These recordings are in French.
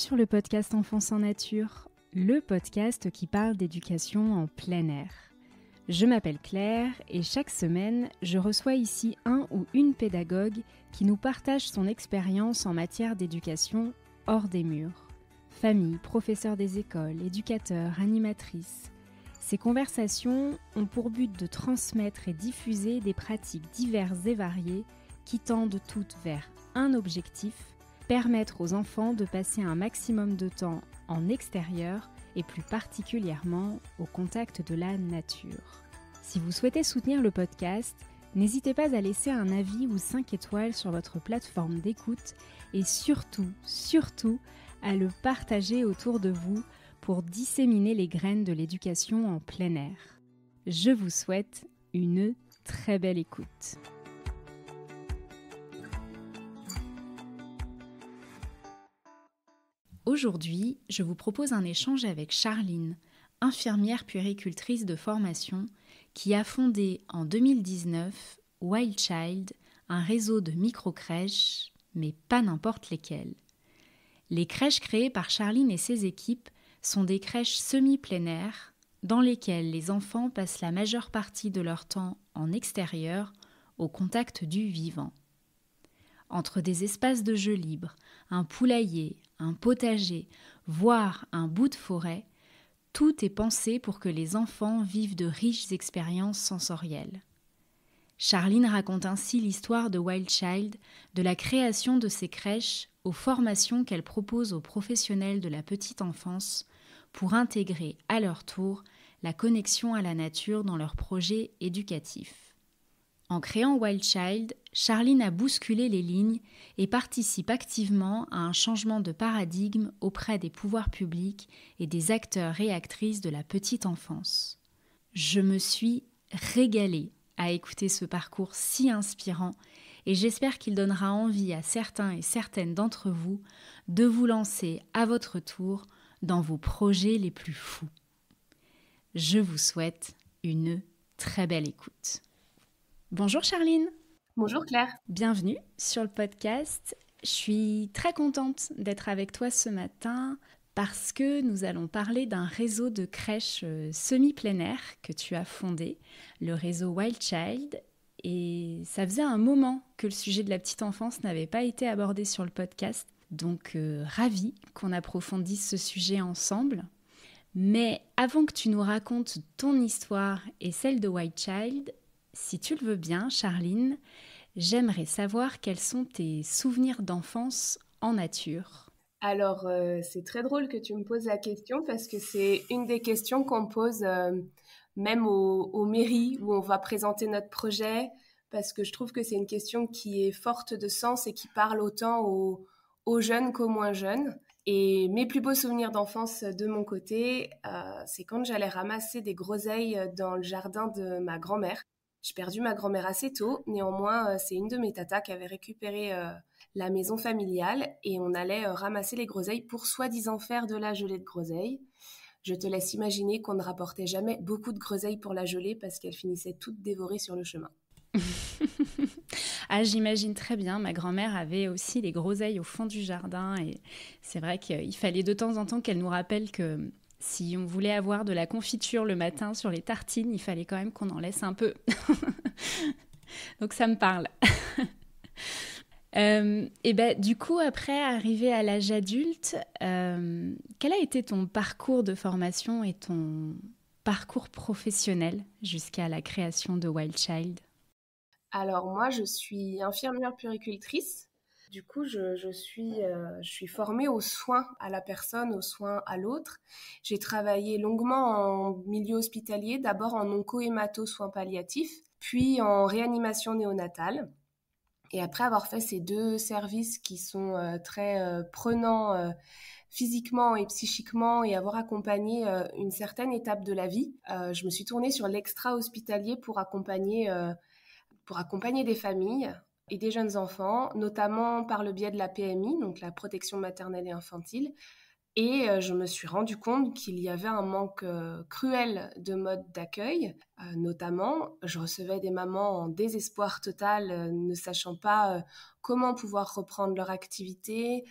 sur le podcast Enfance en Nature, le podcast qui parle d'éducation en plein air. Je m'appelle Claire et chaque semaine, je reçois ici un ou une pédagogue qui nous partage son expérience en matière d'éducation hors des murs. Famille, professeurs des écoles, éducateurs, animatrices. Ces conversations ont pour but de transmettre et diffuser des pratiques diverses et variées qui tendent toutes vers un objectif, permettre aux enfants de passer un maximum de temps en extérieur et plus particulièrement au contact de la nature. Si vous souhaitez soutenir le podcast, n'hésitez pas à laisser un avis ou 5 étoiles sur votre plateforme d'écoute et surtout, à le partager autour de vous pour disséminer les graines de l'éducation en plein air. Je vous souhaite une très belle écoute. Aujourd'hui, je vous propose un échange avec Charline, infirmière puéricultrice de formation, qui a fondé en 2019 Wild Child, un réseau de micro-crèches, mais pas n'importe lesquelles. Les crèches créées par Charline et ses équipes sont des crèches semi-plein air, dans lesquelles les enfants passent la majeure partie de leur temps en extérieur, au contact du vivant. Entre des espaces de jeux libres, un poulailler, un potager, voire un bout de forêt, tout est pensé pour que les enfants vivent de riches expériences sensorielles. Charline raconte ainsi l'histoire de Wild Child, de la création de ces crèches aux formations qu'elle propose aux professionnels de la petite enfance pour intégrer à leur tour la connexion à la nature dans leurs projets éducatifs. En créant Wild Child, Charline a bousculé les lignes et participe activement à un changement de paradigme auprès des pouvoirs publics et des acteurs et actrices de la petite enfance. Je me suis régalée à écouter ce parcours si inspirant et j'espère qu'il donnera envie à certains et certaines d'entre vous de vous lancer à votre tour dans vos projets les plus fous. Je vous souhaite une très belle écoute. Bonjour Charline. Bonjour Claire. Bienvenue sur le podcast. Je suis très contente d'être avec toi ce matin parce que nous allons parler d'un réseau de crèches semi-plein air que tu as fondé, le réseau Wild Child. Et ça faisait un moment que le sujet de la petite enfance n'avait pas été abordé sur le podcast. Donc ravie qu'on approfondisse ce sujet ensemble. Mais avant que tu nous racontes ton histoire et celle de Wild Child, si tu le veux bien, Charline, j'aimerais savoir quels sont tes souvenirs d'enfance en nature. Alors, c'est très drôle que tu me poses la question parce que c'est une des questions qu'on pose même aux mairies où on va présenter notre projet parce que je trouve que c'est une question qui est forte de sens et qui parle autant aux jeunes qu'aux moins jeunes. Et mes plus beaux souvenirs d'enfance de mon côté, c'est quand j'allais ramasser des groseilles dans le jardin de ma grand-mère. J'ai perdu ma grand-mère assez tôt. Néanmoins, c'est une de mes tatas qui avait récupéré la maison familiale et on allait ramasser les groseilles pour soi-disant faire de la gelée de groseilles. Je te laisse imaginer qu'on ne rapportait jamais beaucoup de groseilles pour la gelée parce qu'elles finissaient toutes dévorées sur le chemin. Ah, j'imagine très bien. Ma grand-mère avait aussi les groseilles au fond du jardin et c'est vrai qu'il fallait de temps en temps qu'elle nous rappelle que si on voulait avoir de la confiture le matin sur les tartines, il fallait quand même qu'on en laisse un peu. Donc ça me parle. Et du coup, après, arrivé à l'âge adulte, quel a été ton parcours de formation et ton parcours professionnel jusqu'à la création de Wild Child ? Alors moi, je suis infirmière puéricultrice. Du coup, je suis formée aux soins à la personne, aux soins à l'autre. J'ai travaillé longuement en milieu hospitalier, d'abord en onco-hémato soins palliatifs, puis en réanimation néonatale. Et après avoir fait ces deux services qui sont très prenants physiquement et psychiquement et avoir accompagné une certaine étape de la vie, je me suis tournée sur l'extra-hospitalier pour accompagner des familles et des jeunes enfants, notamment par le biais de la PMI, donc la protection maternelle et infantile, Et je me suis rendu compte qu'il y avait un manque cruel de modes d'accueil. Notamment, je recevais des mamans en désespoir total, ne sachant pas comment pouvoir reprendre leur activité,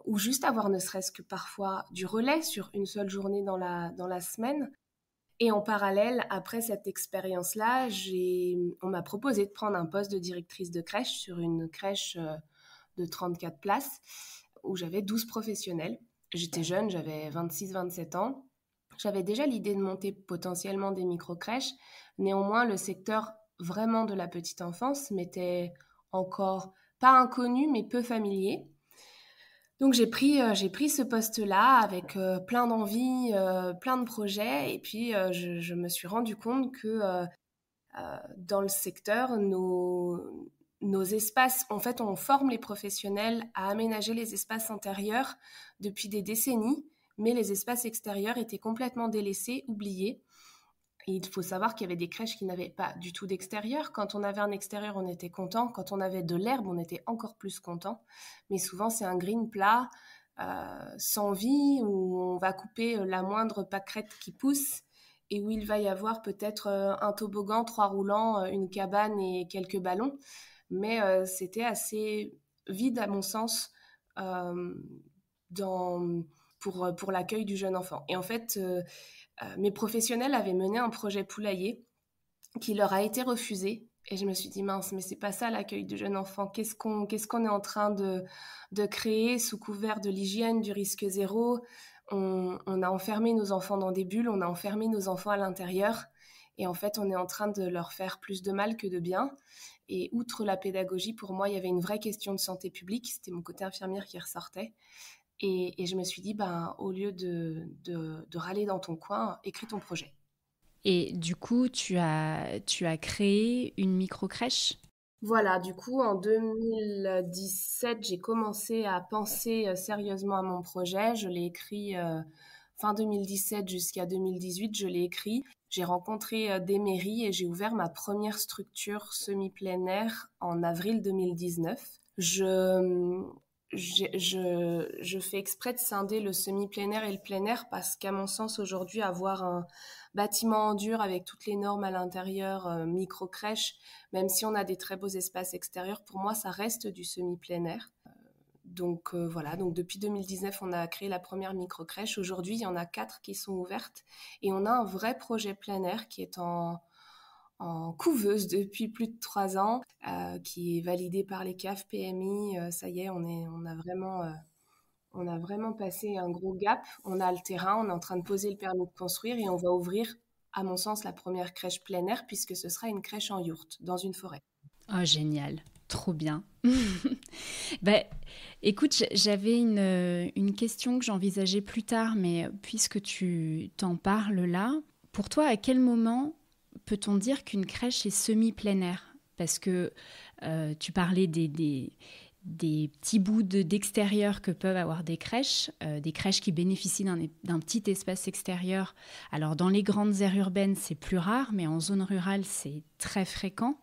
ou juste avoir ne serait-ce que parfois du relais sur une seule journée dans la semaine. Et en parallèle, après cette expérience-là, on m'a proposé de prendre un poste de directrice de crèche sur une crèche de 34 places où j'avais 12 professionnels. J'étais jeune, j'avais 26-27 ans. J'avais déjà l'idée de monter potentiellement des micro-crèches. Néanmoins, le secteur vraiment de la petite enfance m'était encore pas inconnu, mais peu familier. Donc j'ai pris ce poste-là avec plein d'envie, plein de projets. Et puis je me suis rendu compte que dans le secteur, nos espaces, en fait, on forme les professionnels à aménager les espaces intérieurs depuis des décennies, mais les espaces extérieurs étaient complètement délaissés, oubliés. Et il faut savoir qu'il y avait des crèches qui n'avaient pas du tout d'extérieur. Quand on avait un extérieur, on était content. Quand on avait de l'herbe, on était encore plus content. Mais souvent, c'est un green plat, sans vie, où on va couper la moindre pâquerette qui pousse et où il va y avoir peut-être un toboggan, 3 roulants, une cabane et quelques ballons. Mais c'était assez vide, à mon sens, euh, dans, pour l'accueil du jeune enfant. Et en fait, mes professionnels avaient mené un projet poulailler qui leur a été refusé. Et je me suis dit, mince, mais c'est pas ça l'accueil du jeune enfant. Qu'est-ce qu'on est en train de créer sous couvert de l'hygiène, du risque zéro? On a enfermé nos enfants dans des bulles, on a enfermé nos enfants à l'intérieur. Et en fait, on est en train de leur faire plus de mal que de bien. Et outre la pédagogie, pour moi, il y avait une vraie question de santé publique. C'était mon côté infirmière qui ressortait. Et je me suis dit, ben, au lieu de râler dans ton coin, écris ton projet. Et du coup, tu as créé une micro-crèche? Voilà, du coup, en 2017, j'ai commencé à penser sérieusement à mon projet. Je l'ai écrit fin 2017 jusqu'à 2018, je l'ai écrit. J'ai rencontré des mairies et j'ai ouvert ma première structure semi-plein air en avril 2019. Je fais exprès de scinder le semi-plein air et le plein air parce qu'à mon sens, aujourd'hui, avoir un bâtiment en dur avec toutes les normes à l'intérieur, micro-crèche, même si on a des très beaux espaces extérieurs, pour moi, ça reste du semi-plein air. Donc voilà, donc depuis 2019, on a créé la première micro-crèche. Aujourd'hui, il y en a 4 qui sont ouvertes et on a un vrai projet plein air qui est en couveuse depuis plus de 3 ans, qui est validé par les CAF PMI. Ça y est, on a vraiment passé un gros gap. On a le terrain, on est en train de poser le permis de construire et on va ouvrir, à mon sens, la première crèche plein air puisque ce sera une crèche en yourte dans une forêt. Oh, génial, trop bien. Bah, écoute, j'avais une question que j'envisageais plus tard, mais puisque tu t'en parles là, pour toi, à quel moment peut-on dire qu'une crèche est semi-plein air? Parce que tu parlais des petits bouts d'extérieur que peuvent avoir des crèches qui bénéficient d'un petit espace extérieur. Alors dans les grandes aires urbaines, c'est plus rare, mais en zone rurale, c'est très fréquent.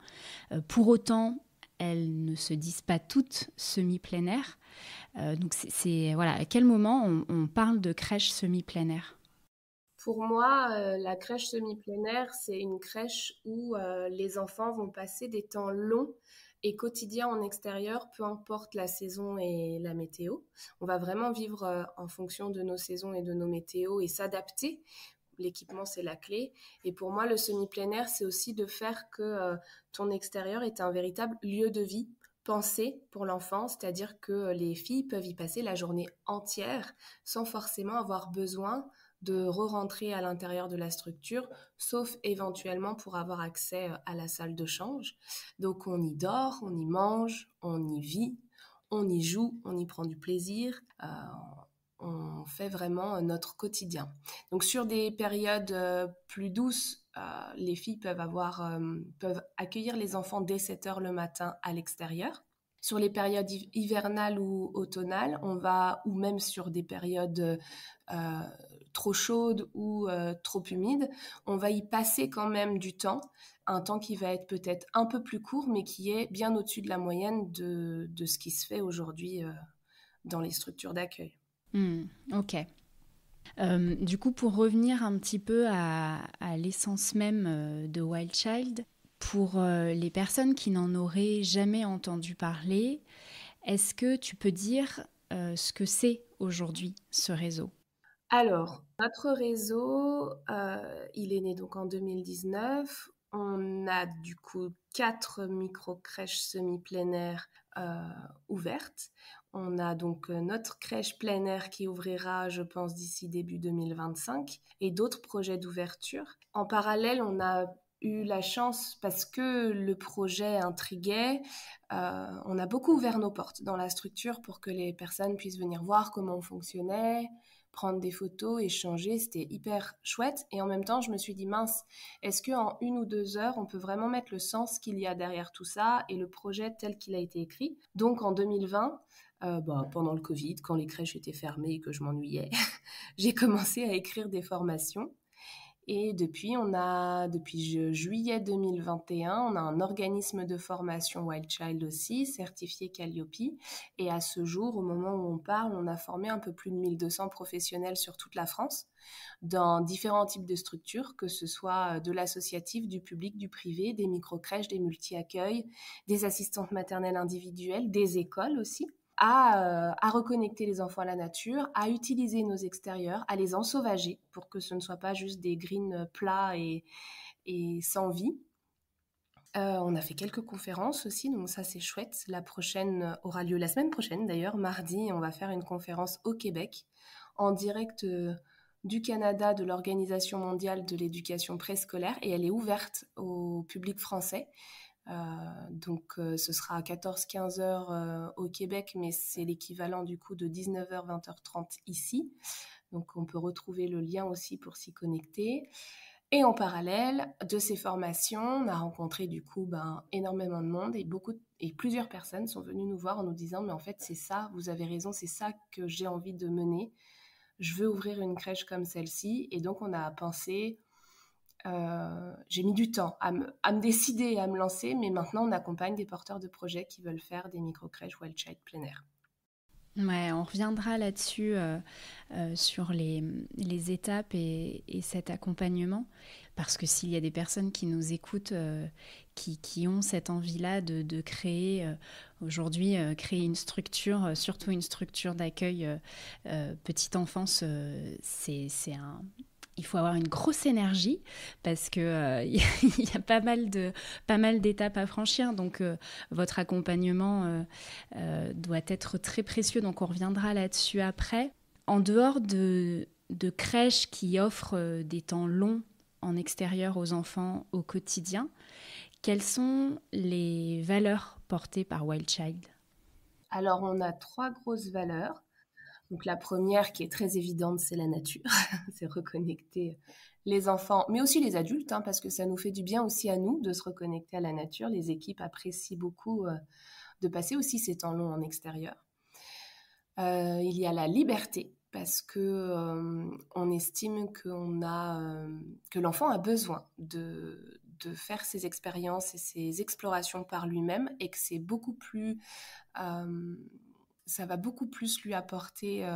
Pour autant, elles ne se disent pas toutes semi-plein air. Donc voilà, à quel moment on parle de crèche semi-plein air? Pour moi, la crèche semi-plein air, c'est une crèche où les enfants vont passer des temps longs et quotidiens en extérieur, peu importe la saison et la météo. On va vraiment vivre en fonction de nos saisons et de nos météos et s'adapter. L'équipement, c'est la clé. Et pour moi, le semi-plein air, c'est aussi de faire que ton extérieur est un véritable lieu de vie pensé pour l'enfant, c'est-à-dire que les filles peuvent y passer la journée entière sans forcément avoir besoin de re-rentrer à l'intérieur de la structure, sauf éventuellement pour avoir accès à la salle de change. Donc on y dort, on y mange, on y vit, on y joue, on y prend du plaisir. On fait vraiment notre quotidien. Donc sur des périodes plus douces, les filles peuvent accueillir les enfants dès 7 heures le matin à l'extérieur. Sur les périodes hivernales ou automnales, ou même sur des périodes trop chaudes ou trop humides, on va y passer quand même du temps, un temps qui va être peut-être un peu plus court, mais qui est bien au-dessus de la moyenne de ce qui se fait aujourd'hui dans les structures d'accueil. Ok. Du coup, pour revenir un petit peu à l'essence même de Wild Child, pour les personnes qui n'en auraient jamais entendu parler, est-ce que tu peux dire ce que c'est aujourd'hui, ce réseau? Alors, notre réseau, il est né donc en 2019. On a du coup 4 micro-crèches semi-plein air ouvertes. On a donc notre crèche plein air qui ouvrira, je pense, d'ici début 2025 et d'autres projets d'ouverture. En parallèle, on a eu la chance, parce que le projet intriguait, on a beaucoup ouvert nos portes dans la structure pour que les personnes puissent venir voir comment on fonctionnait, prendre des photos, échanger, c'était hyper chouette. Et en même temps, je me suis dit, mince, est-ce qu'en 1 ou 2 heures, on peut vraiment mettre le sens qu'il y a derrière tout ça et le projet tel qu'il a été écrit? Donc en 2020, pendant le Covid, quand les crèches étaient fermées et que je m'ennuyais, j'ai commencé à écrire des formations. Et depuis juillet 2021, on a un organisme de formation Wild Child aussi, certifié Calliope. Et à ce jour, au moment où on parle, on a formé un peu plus de 1200 professionnels sur toute la France, dans différents types de structures, que ce soit de l'associatif, du public, du privé, des micro-crèches, des multi-accueils, des assistantes maternelles individuelles, des écoles aussi. À reconnecter les enfants à la nature, à utiliser nos extérieurs, à les ensauvager pour que ce ne soit pas juste des greens plats et sans vie. On a fait quelques conférences aussi, donc ça c'est chouette. La prochaine aura lieu la semaine prochaine d'ailleurs, mardi, on va faire une conférence au Québec en direct du Canada, de l'Organisation mondiale de l'éducation préscolaire, et elle est ouverte au public français. Donc ce sera à 14-15 heures au Québec, mais c'est l'équivalent du coup de 19h, 20h30 ici. Donc on peut retrouver le lien aussi pour s'y connecter. Et en parallèle de ces formations, on a rencontré du coup énormément de monde et plusieurs personnes sont venues nous voir en nous disant mais en fait c'est ça, vous avez raison, c'est ça que j'ai envie de mener. Je veux ouvrir une crèche comme celle-ci. Et donc on a pensé, j'ai mis du temps à me décider et à me lancer, mais maintenant on accompagne des porteurs de projets qui veulent faire des micro-crèches Wild Child plein air. Ouais, on reviendra là-dessus sur les étapes et cet accompagnement. Parce que s'il y a des personnes qui nous écoutent, qui ont cette envie-là de créer, aujourd'hui, créer une structure, surtout une structure d'accueil petite enfance, il faut avoir une grosse énergie parce que il y a pas mal d'étapes à franchir. Donc, votre accompagnement doit être très précieux. Donc, on reviendra là-dessus après. En dehors de crèches qui offrent des temps longs en extérieur aux enfants au quotidien, quelles sont les valeurs portées par Wild Child? Alors on a 3 grosses valeurs. Donc la première qui est très évidente, c'est la nature. C'est reconnecter les enfants, mais aussi les adultes, parce que ça nous fait du bien aussi à nous de se reconnecter à la nature. Les équipes apprécient beaucoup de passer aussi ces temps longs en extérieur. Il y a la liberté, parce que on estime que l'enfant a besoin de faire ses expériences et ses explorations par lui-même, et que c'est beaucoup plus ça va beaucoup plus lui apporter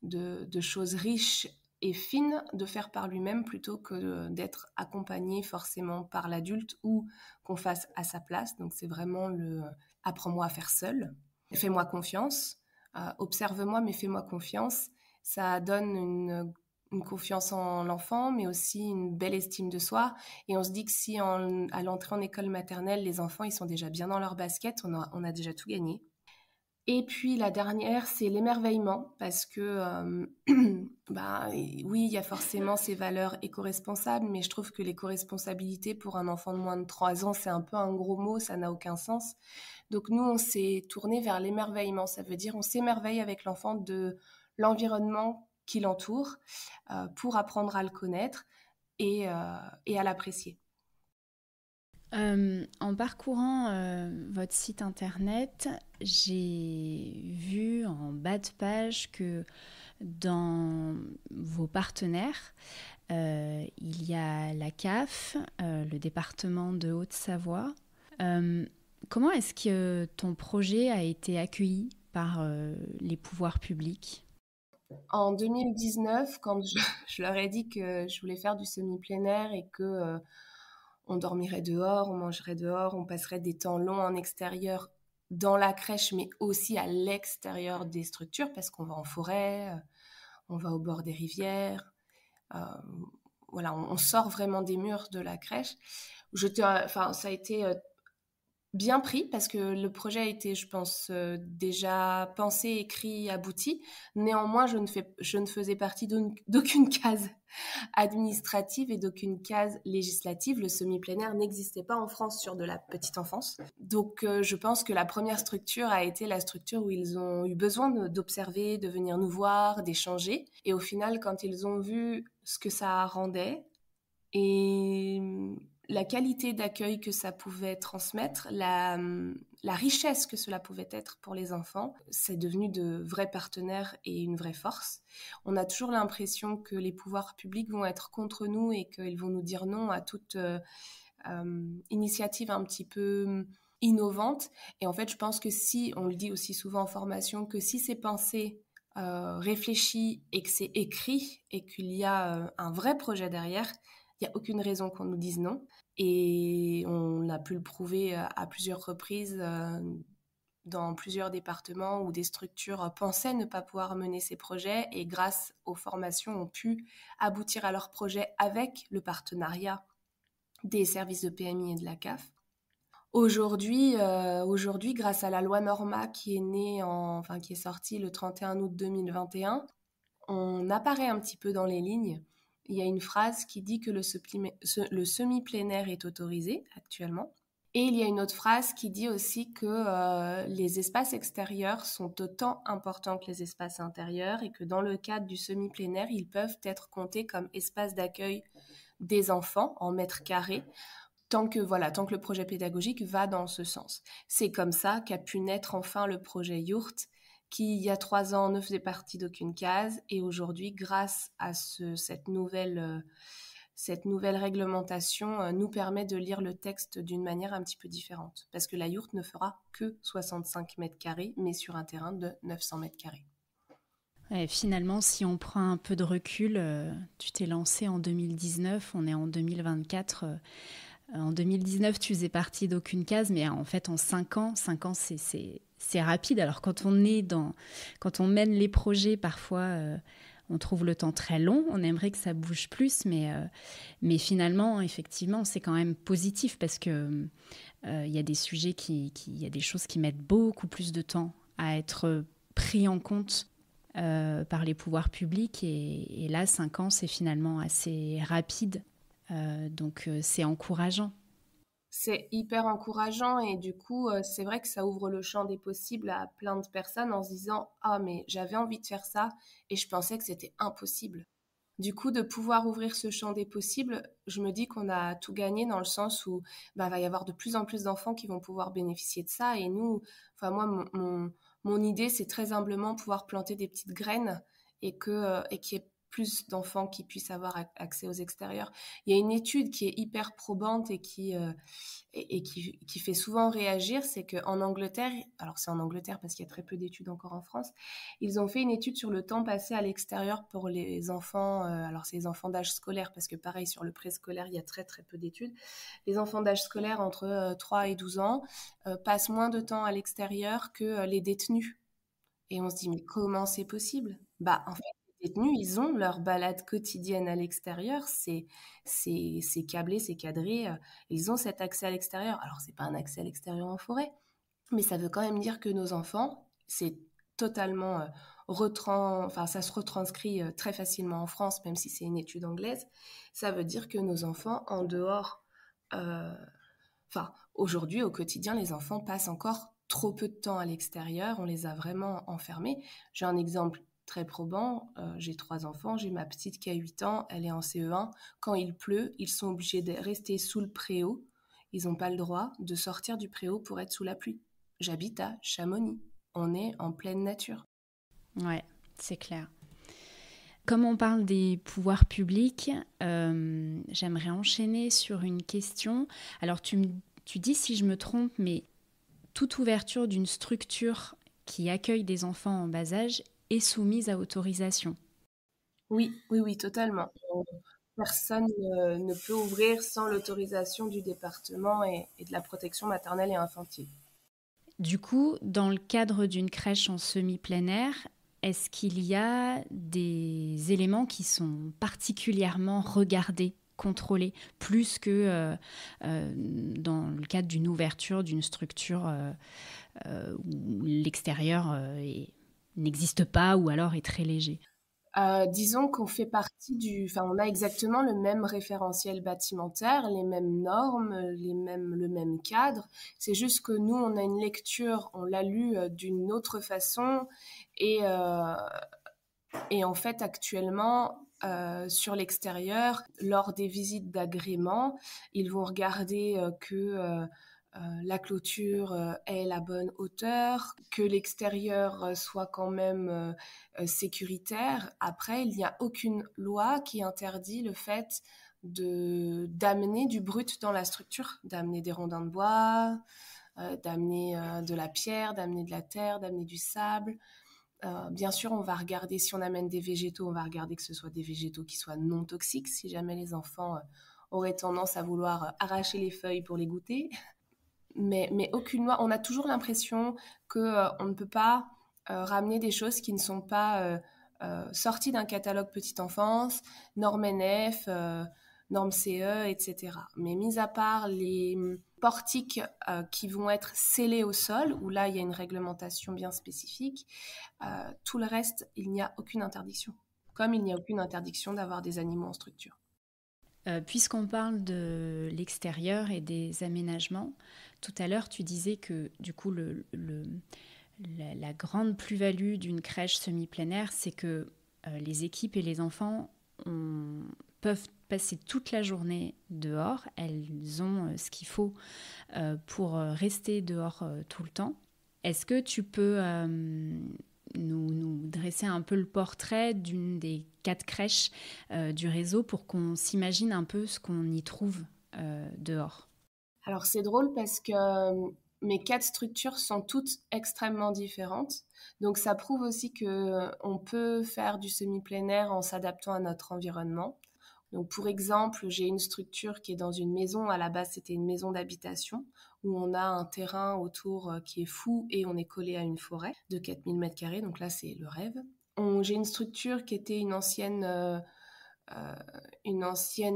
de choses riches et fines de faire par lui-même, plutôt que d'être accompagné forcément par l'adulte ou qu'on fasse à sa place. Donc c'est vraiment le apprends-moi à faire seul, fais-moi confiance, observe-moi mais fais-moi confiance. Ça donne une confiance en l'enfant, mais aussi une belle estime de soi. Et on se dit que si à l'entrée en école maternelle, les enfants ils sont déjà bien dans leur basket, on a déjà tout gagné. Et puis la dernière, c'est l'émerveillement, parce que oui, il y a forcément ces valeurs éco-responsables, mais je trouve que l'éco-responsabilité pour un enfant de moins de 3 ans, c'est un peu un gros mot, ça n'a aucun sens. Donc nous, on s'est tourné vers l'émerveillement, ça veut dire on s'émerveille avec l'enfant de l'environnement qui l'entoure, pour apprendre à le connaître et à l'apprécier. En parcourant votre site internet, j'ai vu en bas de page que dans vos partenaires, il y a la CAF, le département de Haute-Savoie. Comment est-ce que ton projet a été accueilli par les pouvoirs publics? En 2019, quand je leur ai dit que je voulais faire du semi-plein air et que on dormirait dehors, on mangerait dehors, on passerait des temps longs en extérieur dans la crèche, mais aussi à l'extérieur des structures, parce qu'on va en forêt, on va au bord des rivières. Euh, voilà, on sort vraiment des murs de la crèche. Enfin, ça a été bien pris parce que le projet a été, je pense, déjà pensé, écrit, abouti. Néanmoins, je ne faisais partie d'aucune case administrative et d'aucune case législative. Le semi-plein air n'existait pas en France sur de la petite enfance. Donc, je pense que la première structure a été la structure où ils ont eu besoin d'observer, de venir nous voir, d'échanger. Et au final, quand ils ont vu ce que ça rendait, et la qualité d'accueil que ça pouvait transmettre, la richesse que cela pouvait être pour les enfants, c'est devenu de vrais partenaires et une vraie force. On a toujours l'impression que les pouvoirs publics vont être contre nous et qu'ils vont nous dire non à toute initiative un petit peu innovante. Et en fait, je pense que si, on le dit aussi souvent en formation, que si c'est pensé, réfléchi et que c'est écrit et qu'il y a un vrai projet derrière, il n'y a aucune raison qu'on nous dise non. Et on a pu le prouver à plusieurs reprises dans plusieurs départements où des structures pensaient ne pas pouvoir mener ces projets et grâce aux formations ont pu aboutir à leurs projets avec le partenariat des services de PMI et de la CAF. Aujourd'hui, grâce à la loi Norma qui est sortie le 31 août 2021, on apparaît un petit peu dans les lignes. Il y a une phrase qui dit que le semi-plein air est autorisé actuellement. Et il y a une autre phrase qui dit aussi que les espaces extérieurs sont autant importants que les espaces intérieurs et que dans le cadre du semi-plein air, ils peuvent être comptés comme espaces d'accueil des enfants en mètres carrés tant que le projet pédagogique va dans ce sens. C'est comme ça qu'a pu naître enfin le projet Yurt, qui, il y a 3 ans, ne faisait partie d'aucune case. Et aujourd'hui, grâce à cette nouvelle réglementation, nous permet de lire le texte d'une manière un petit peu différente. Parce que la Yurt ne fera que 65 mètres carrés, mais sur un terrain de 900 mètres carrés. Et finalement, si on prend un peu de recul, tu t'es lancé en 2019, on est en 2024. En 2019, tu faisais partie d'aucune case, mais en fait, en 5 ans, c'est rapide. Alors, quand on mène les projets, parfois, on trouve le temps très long. On aimerait que ça bouge plus, mais finalement, effectivement, c'est quand même positif parce que il y a des sujets il y a des choses qui mettent beaucoup plus de temps à être pris en compte par les pouvoirs publics. Et là, 5 ans, c'est finalement assez rapide. Donc, c'est encourageant. C'est hyper encourageant et du coup, c'est vrai que ça ouvre le champ des possibles à plein de personnes en se disant « Ah, mais j'avais envie de faire ça et je pensais que c'était impossible ». Du coup, de pouvoir ouvrir ce champ des possibles, je me dis qu'on a tout gagné dans le sens où va y avoir de plus en plus d'enfants qui vont pouvoir bénéficier de ça. Et nous, enfin moi, mon idée, c'est très humblement pouvoir planter des petites graines et qu'il y ait plus d'enfants qui puissent avoir accès aux extérieurs. Il y a une étude qui est hyper probante et qui fait souvent réagir, c'est qu'en Angleterre, alors c'est en Angleterre parce qu'il y a très peu d'études encore en France, ils ont fait une étude sur le temps passé à l'extérieur pour les enfants, alors c'est les enfants d'âge scolaire, parce que pareil, sur le préscolaire, il y a très très peu d'études. Les enfants d'âge scolaire entre 3 et 12 ans passent moins de temps à l'extérieur que les détenus. Et on se dit, mais comment c'est possible? En fait, les détenus, ils ont leur balade quotidienne à l'extérieur, c'est câblé, c'est cadré, ils ont cet accès à l'extérieur. Alors, c'est pas un accès à l'extérieur en forêt, mais ça veut quand même dire que nos enfants, c'est totalement ça se retranscrit très facilement en France, même si c'est une étude anglaise. Ça veut dire que nos enfants, en dehors, euh, aujourd'hui, au quotidien, les enfants passent encore trop peu de temps à l'extérieur. On les a vraiment enfermés. J'ai un exemple très probant. J'ai 3 enfants. J'ai ma petite qui a 8 ans. Elle est en CE1. Quand il pleut, ils sont obligés de rester sous le préau. Ils n'ont pas le droit de sortir du préau pour être sous la pluie. J'habite à Chamonix. On est en pleine nature. Ouais, c'est clair. Comme on parle des pouvoirs publics, j'aimerais enchaîner sur une question. Alors, tu dis si je me trompe, mais toute ouverture d'une structure qui accueille des enfants en bas âge est soumise à autorisation. Oui, oui, oui, totalement. Personne ne peut ouvrir sans l'autorisation du département et de la protection maternelle et infantile. Du coup, dans le cadre d'une crèche en semi-plein air, est-ce qu'il y a des éléments qui sont particulièrement regardés, contrôlés, plus que dans le cadre d'une ouverture d'une structure où l'extérieur n'existe pas ou alors est très léger? Disons qu'on fait enfin, on a exactement le même référentiel bâtimentaire, les mêmes normes, le même cadre. C'est juste que nous, on a une lecture, on l'a lu d'une autre façon et, euh, et en fait, actuellement, sur l'extérieur, lors des visites d'agrément, ils vont regarder la clôture ait la bonne hauteur, que l'extérieur soit quand même sécuritaire. Après, il n'y a aucune loi qui interdit le fait d'amener du brut dans la structure, d'amener des rondins de bois, d'amener de la pierre, d'amener de la terre, d'amener du sable. Bien sûr, on va regarder, si on amène des végétaux, on va regarder que ce soit des végétaux qui soient non toxiques, si jamais les enfants auraient tendance à vouloir arracher les feuilles pour les goûter. Mais aucune loi, on a toujours l'impression qu'on ne peut pas ramener des choses qui ne sont pas sorties d'un catalogue petite enfance, normes NF, normes CE, etc. Mais mis à part les portiques qui vont être scellés au sol, où là il y a une réglementation bien spécifique, tout le reste, il n'y a aucune interdiction. Comme il n'y a aucune interdiction d'avoir des animaux en structure. Puisqu'on parle de l'extérieur et des aménagements, tout à l'heure tu disais que du coup la grande plus-value d'une crèche semi-plein air, c'est que les équipes et les enfants peuvent passer toute la journée dehors. Elles ont ce qu'il faut pour rester dehors tout le temps. Est-ce que tu peux nous dresser un peu le portrait d'une des 4 crèches du réseau pour qu'on s'imagine un peu ce qu'on y trouve dehors? Alors c'est drôle parce que mes 4 structures sont toutes extrêmement différentes. Donc ça prouve aussi que on peut faire du semi-plein air en s'adaptant à notre environnement. Donc pour exemple, j'ai une structure qui est dans une maison. À la base, c'était une maison d'habitation où on a un terrain autour qui est fou et on est collé à une forêt de 4000 mètres carrés. Donc là, c'est le rêve. J'ai une structure qui était un ancien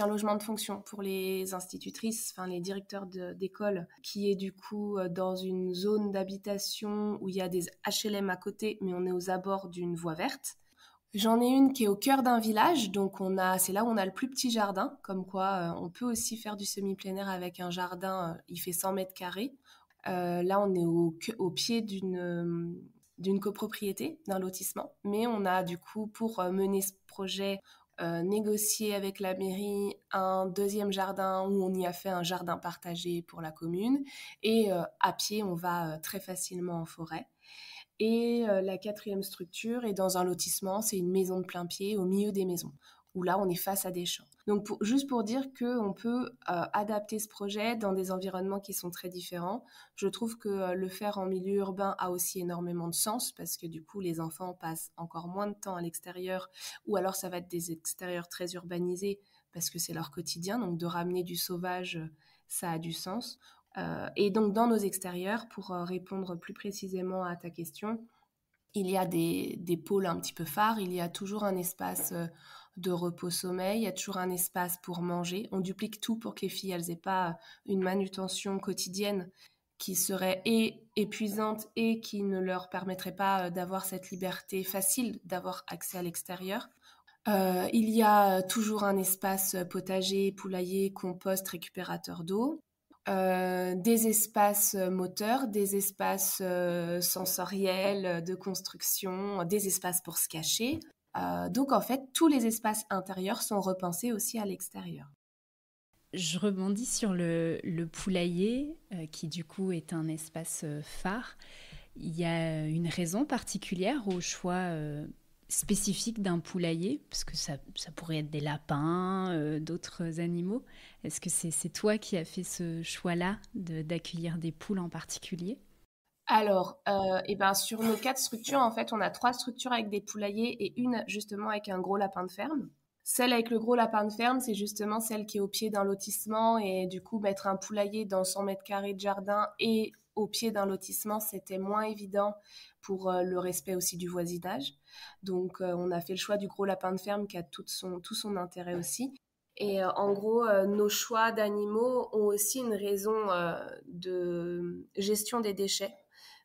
logement de fonction pour les institutrices, enfin les directeurs d'école, qui est du coup dans une zone d'habitation où il y a des HLM à côté, mais on est aux abords d'une voie verte. J'en ai une qui est au cœur d'un village, donc c'est là où on a le plus petit jardin, comme quoi on peut aussi faire du semi-plein air avec un jardin, il fait 100 mètres carrés. Là, on est au pied d'une copropriété, d'un lotissement. Mais on a du coup, pour mener ce projet, négocié avec la mairie un deuxième jardin où on y a fait un jardin partagé pour la commune. Et à pied, on va très facilement en forêt. Et la 4e structure est dans un lotissement, c'est une maison de plein pied au milieu des maisons, où là on est face à des champs. Donc juste pour dire qu'on peut adapter ce projet dans des environnements qui sont très différents. Je trouve que le faire en milieu urbain a aussi énormément de sens parce que du coup les enfants passent encore moins de temps à l'extérieur ou alors ça va être des extérieurs très urbanisés parce que c'est leur quotidien. Donc de ramener du sauvage, ça a du sens. Et donc dans nos extérieurs, pour répondre plus précisément à ta question, il y a des pôles un petit peu phares, il y a toujours un espace de repos-sommeil, il y a toujours un espace pour manger. On duplique tout pour que les filles, elles aient pas une manutention quotidienne qui serait épuisante et qui ne leur permettrait pas d'avoir cette liberté facile d'avoir accès à l'extérieur. Il y a toujours un espace potager, poulailler, compost, récupérateur d'eau. Des espaces moteurs, des espaces sensoriels de construction, des espaces pour se cacher. Donc en fait, tous les espaces intérieurs sont repensés aussi à l'extérieur. Je rebondis sur le poulailler, qui du coup est un espace phare. Il y a une raison particulière au choix spécifique d'un poulailler, parce que ça pourrait être des lapins, d'autres animaux. Est-ce que c'est toi qui as fait ce choix-là d'accueillir des poules en particulier? Alors, sur nos 4 structures, en fait, on a 3 structures avec des poulaillers et une justement avec un gros lapin de ferme. Celle avec le gros lapin de ferme, c'est justement celle qui est au pied d'un lotissement et du coup, mettre un poulailler dans 100 mètres carrés de jardin et au pied d'un lotissement, c'était moins évident pour le respect aussi du voisinage. Donc, on a fait le choix du gros lapin de ferme qui a tout son intérêt aussi. Et en gros, nos choix d'animaux ont aussi une raison de gestion des déchets.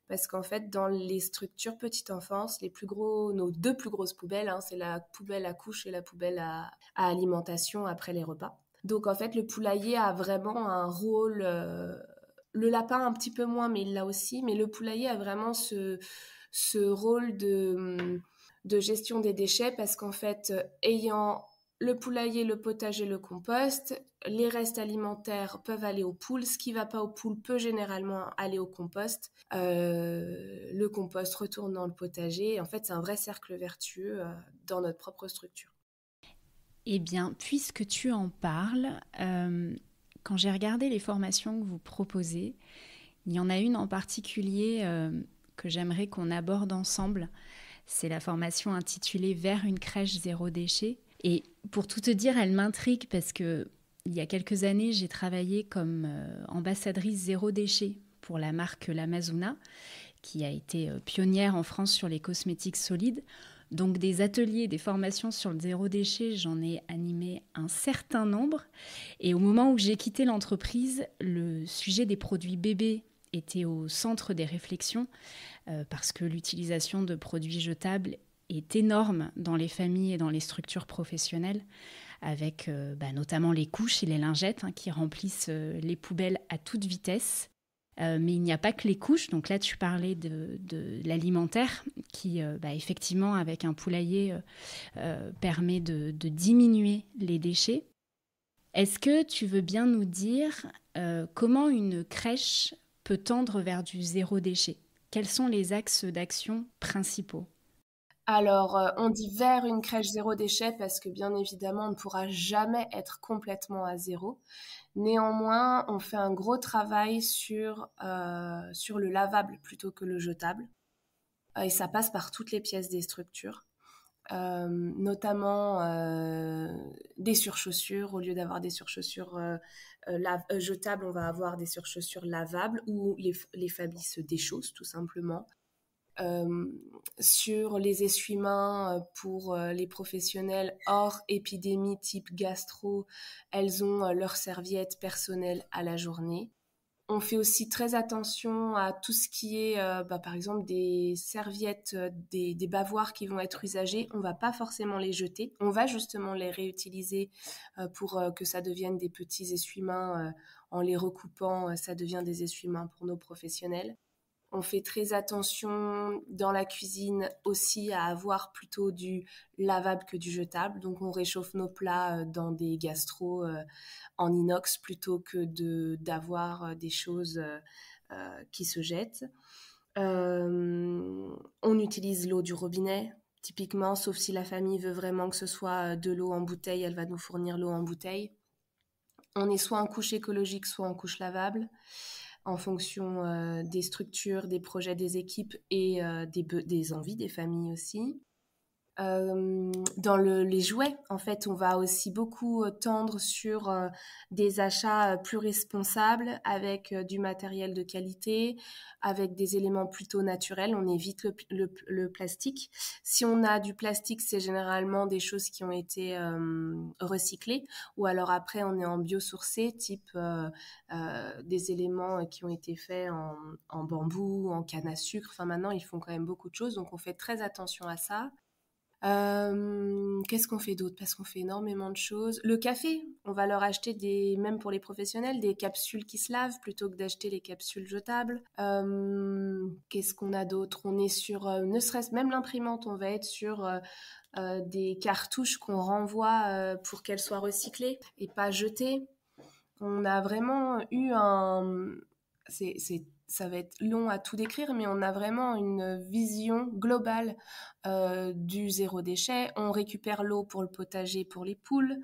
Parce qu'en fait, dans les structures petite enfance, nos 2 plus grosses poubelles, hein, c'est la poubelle à couches et la poubelle à alimentation après les repas. Donc en fait, le poulailler a vraiment un rôle, le lapin un petit peu moins, mais il l'a aussi, mais le poulailler a vraiment ce rôle de gestion des déchets parce qu'en fait, ayant le poulailler, le potager, le compost, les restes alimentaires peuvent aller aux poules. Ce qui ne va pas aux poules peut généralement aller au compost. Le compost retourne dans le potager. En fait, c'est un vrai cercle vertueux dans notre propre structure. Eh bien, puisque tu en parles, quand j'ai regardé les formations que vous proposez, il y en a une en particulier que j'aimerais qu'on aborde ensemble. C'est la formation intitulée Vers une crèche zéro déchet. Et pour tout te dire, elle m'intrigue parce que il y a quelques années, j'ai travaillé comme ambassadrice zéro déchet pour la marque L'Amazona, qui a été pionnière en France sur les cosmétiques solides. Donc des ateliers, des formations sur le zéro déchet, j'en ai animé un certain nombre. Et au moment où j'ai quitté l'entreprise, le sujet des produits bébés était au centre des réflexions parce que l'utilisation de produits jetables est énorme dans les familles et dans les structures professionnelles, avec notamment les couches et les lingettes qui remplissent les poubelles à toute vitesse. Mais il n'y a pas que les couches. Donc là, tu parlais de l'alimentaire qui, effectivement, avec un poulailler, permet de diminuer les déchets. Est-ce que tu veux bien nous dire comment une crèche peut tendre vers du zéro déchet ? Quels sont les axes d'action principaux ? Alors, on dit vers une crèche zéro déchet parce que bien évidemment, on ne pourra jamais être complètement à zéro. Néanmoins, on fait un gros travail sur le lavable plutôt que le jetable. Et ça passe par toutes les pièces des structures. Notamment des surchaussures. Au lieu d'avoir des surchaussures jetables, on va avoir des surchaussures lavables où les familles se déchaussent tout simplement. Sur les essuie-mains pour les professionnels hors épidémie type gastro, elles ont leurs serviettes personnelles à la journée. On fait aussi très attention à tout ce qui est, par exemple, des serviettes, des bavoirs qui vont être usagés. On ne va pas forcément les jeter. On va justement les réutiliser pour que ça devienne des petits essuie-mains. En les recoupant, ça devient des essuie-mains pour nos professionnels. On fait très attention dans la cuisine aussi à avoir plutôt du lavable que du jetable. Donc on réchauffe nos plats dans des gastros en inox plutôt que d'avoir des choses qui se jettent. On utilise l'eau du robinet, typiquement, sauf si la famille veut vraiment que ce soit de l'eau en bouteille, elle va nous fournir l'eau en bouteille. On est soit en couche écologique, soit en couche lavable, en fonction des structures, des projets des équipes et des envies des familles aussi. Dans les jouets, en fait, on va aussi beaucoup tendre sur des achats plus responsables avec du matériel de qualité, avec des éléments plutôt naturels. On évite le plastique. Si on a du plastique, c'est généralement des choses qui ont été recyclées, ou alors après, on est en biosourcé, type des éléments qui ont été faits en bambou, en canne à sucre. Enfin, maintenant, ils font quand même beaucoup de choses, donc on fait très attention à ça. Qu'est-ce qu'on fait d'autre? Parce qu'on fait énormément de choses. Le café, on va leur acheter même pour les professionnels, des capsules qui se lavent plutôt que d'acheter les capsules jetables. Qu'est-ce qu'on a d'autre? On est sur, ne serait-ce même l'imprimante, on va être sur des cartouches qu'on renvoie pour qu'elles soient recyclées et pas jetées. On a vraiment eu ça va être long à tout décrire, mais on a vraiment une vision globale du zéro déchet. On récupère l'eau pour le potager, pour les poules.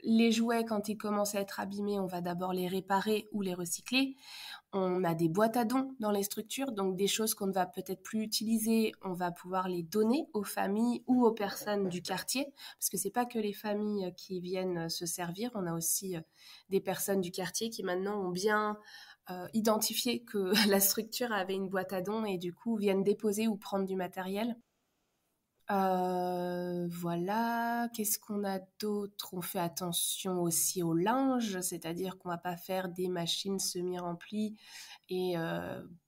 les jouets, quand ils commencent à être abîmés, on va d'abord les réparer ou les recycler. On a des boîtes à dons dans les structures, donc des choses qu'on ne va peut-être plus utiliser, on va pouvoir les donner aux familles ou aux personnes du quartier, parce que c'est pas que les familles qui viennent se servir, on a aussi des personnes du quartier qui maintenant ont bien identifié que la structure avait une boîte à dons et du coup viennent déposer ou prendre du matériel. Voilà, qu'est-ce qu'on a d'autre? On fait attention aussi au linge, c'est-à-dire qu'on va pas faire des machines semi-remplies et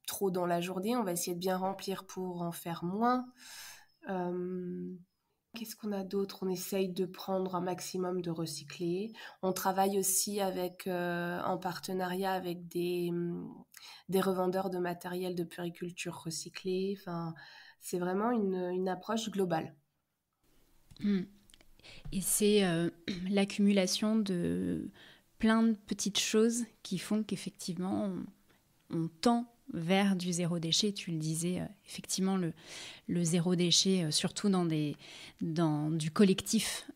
trop dans la journée. On va essayer de bien remplir pour en faire moins. Euh, Qu'est-ce qu'on a d'autre? On essaye de prendre un maximum de recyclés. On travaille aussi avec, en partenariat avec des revendeurs de matériel de puriculture recyclé. Enfin, c'est vraiment une approche globale. Mm. Et c'est l'accumulation de plein de petites choses qui font qu'effectivement, on tend vers du zéro déchet. Tu le disais, effectivement, le zéro déchet, surtout dans du collectif,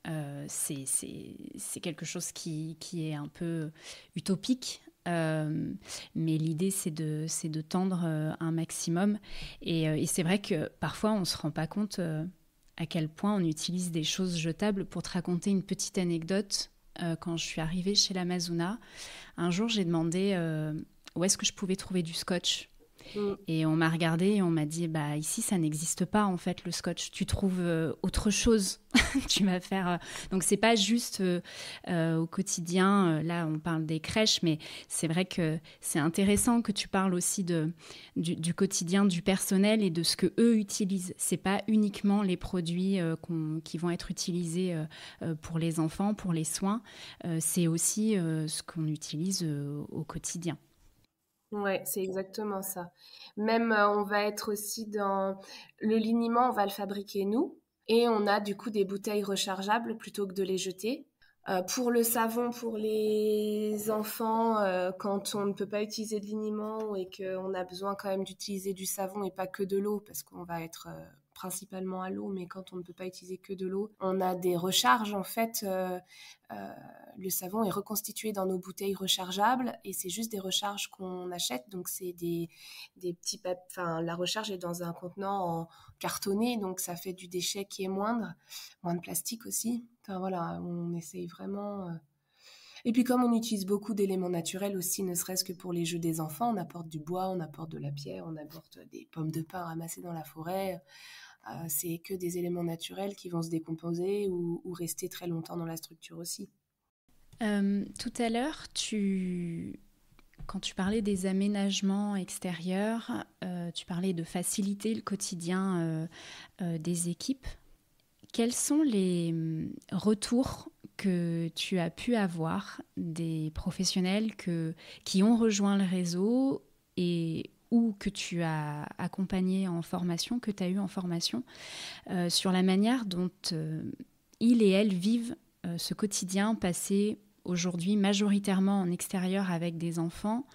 c'est quelque chose qui est un peu utopique. Mais l'idée, c'est de tendre un maximum. Et c'est vrai que parfois, on ne se rend pas compte à quel point on utilise des choses jetables. Pour te raconter une petite anecdote, quand je suis arrivée chez l'Amazona, un jour, j'ai demandé où est-ce que je pouvais trouver du scotch. Mm. Et on m'a regardé et on m'a dit, bah ici ça n'existe pas en fait le scotch. Tu trouves autre chose. Tu vas faire. Donc c'est pas juste au quotidien. Là on parle des crèches, mais c'est vrai que c'est intéressant que tu parles aussi du quotidien du personnel et de ce que eux utilisent. C'est pas uniquement les produits qui vont être utilisés pour les enfants, pour les soins. C'est aussi ce qu'on utilise au quotidien. Ouais, c'est exactement ça. Même, on va être aussi dans le liniment, on va le fabriquer nous, et on a du coup des bouteilles rechargeables plutôt que de les jeter. Pour le savon, pour les enfants, quand on ne peut pas utiliser de liniment et qu'on a besoin quand même d'utiliser du savon et pas que de l'eau, parce qu'on va être principalement à l'eau, mais quand on ne peut pas utiliser que de l'eau, on a des recharges en fait. Euh, le savon est reconstitué dans nos bouteilles rechargeables et c'est juste des recharges qu'on achète. Donc c'est des petits enfin la recharge est dans un contenant en cartonné, donc ça fait du déchet qui est moindre, moins de plastique aussi. Enfin voilà, on essaye vraiment. Et puis comme on utilise beaucoup d'éléments naturels aussi, ne serait-ce que pour les jeux des enfants, on apporte du bois, on apporte de la pierre, on apporte des pommes de pin ramassées dans la forêt. C'est que des éléments naturels qui vont se décomposer ou rester très longtemps dans la structure aussi. Tout à l'heure, quand tu parlais des aménagements extérieurs, tu parlais de faciliter le quotidien des équipes. Quels sont les retours que tu as pu avoir des professionnels qui ont rejoint le réseau ou que tu as accompagné en formation, que tu as eu en formation, sur la manière dont ils et elles vivent ce quotidien passé aujourd'hui majoritairement en extérieur avec des enfants